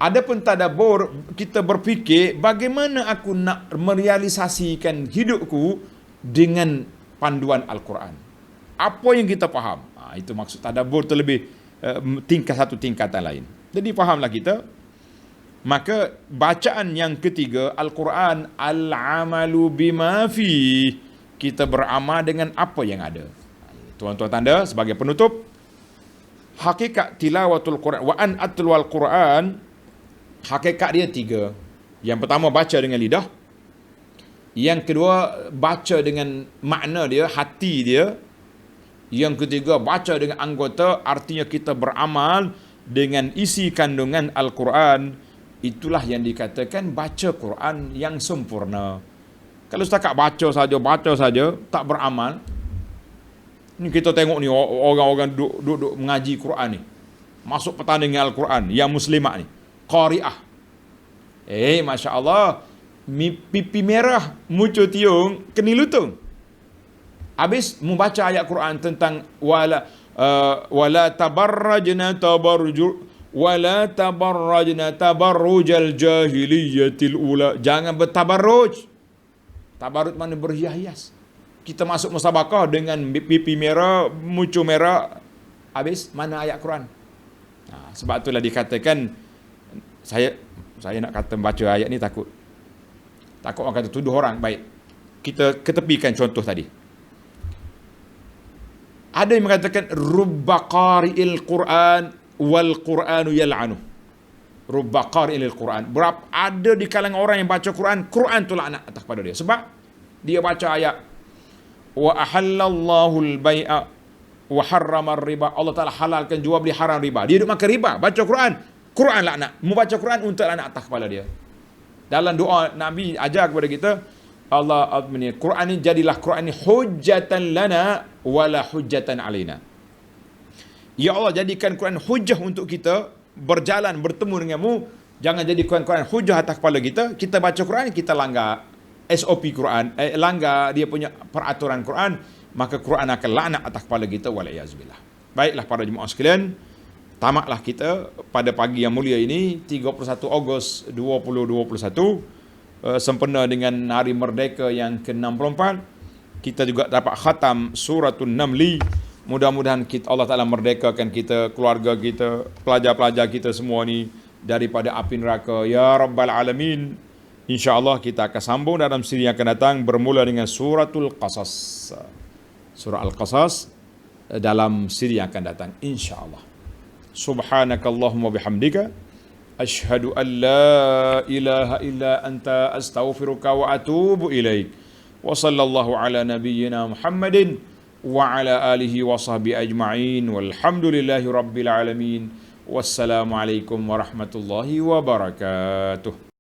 Adapun tadabbur, kita berfikir bagaimana aku nak merealisasikan hidupku dengan panduan Al-Quran. Apa yang kita faham, itu maksud tadabbur, terlebih satu tingkatan lain. Jadi fahamlah kita. Maka bacaan yang ketiga, Al-Quran, al-amalu bima fi. Kita beramal dengan apa yang ada. Tuan-tuan tanda sebagai penutup, hakikat tilawatul Quran, wa an atluwal Quran, hakikat dia tiga. Yang pertama, baca dengan lidah. Yang kedua, baca dengan makna dia, hati dia. Yang ketiga, baca dengan anggota, artinya kita beramal dengan isi kandungan Al-Quran. Itulah yang dikatakan baca Quran yang sempurna. Kalau setakat baca saja, tak beramal. Ni kita tengok ni orang-orang duduk mengaji Quran ni, masuk pertandingan Al-Quran, yang muslimat ni, qari'ah. Masya Allah, pipi merah, muncul tiung, keni lutung. Habis membaca ayat Quran tentang wala tabarrajna tabarrujal jahiliyatil ula. Jangan bertabarruj. Tabarruj mana berhias-hias. Kita masuk musabakah dengan pipi merah, muncul merah. Habis mana ayat Quran? Sebab itulah dikatakan, saya nak kata baca ayat ni takut orang kata tuduh orang. Baik, kita ketepikan contoh tadi. Ada yang mengatakan rubba qari'il Quran wal Quranu yal'anu. Rubba qari'il Quran. Berapa ada di kalangan orang yang baca Quran, Quran tu laknat atas pada dia. Sebab dia baca ayat wa ahallallahu al-bai'a wa harrama riba. Allah Taala halalkan jual beli, haram riba. Dia duk makan riba, baca Quran, Quran laknat. Membaca Quran untuk laknat atas kepala dia. Dalam doa Nabi ajar kepada kita, Allah admini, Quran ni jadilah Quran ni hujjatan lana wala hujjatan alaina. Ya Allah, jadikan Quran hujjah untuk kita, berjalan bertemu denganmu. Jangan jadi Quran hujjah atas kepala kita. Kita baca Quran, kita langgar SOP Quran, langgar dia punya peraturan Quran, maka Quran akan laknat atas kepala kita, wal'iyazubillah. Baiklah para jemaah sekalian, tamatlah kita pada pagi yang mulia ini, 31 Ogos 2021, sempena dengan Hari Merdeka yang ke-64. Kita juga dapat khatam Suratul Namli. Mudah-mudahan Allah Ta'ala merdekakan kita, keluarga kita, pelajar-pelajar kita semua ni daripada api neraka, ya Rabbal Alamin. InsyaAllah kita akan sambung dalam siri yang akan datang, bermula dengan Suratul Qasas. Surah Al-Qasas dalam siri yang akan datang, insyaAllah. Subhanakallahumma bihamdika, ashhadu an la ilaha illa anta, astaghfiruka wa atubu ilaik. Wa sallallahu ala nabiyyina Muhammadin wa ala alihi wa sahbihi ajma'in, walhamdulillahi rabbil alamin. Wassalamualaikum warahmatullahi wabarakatuh.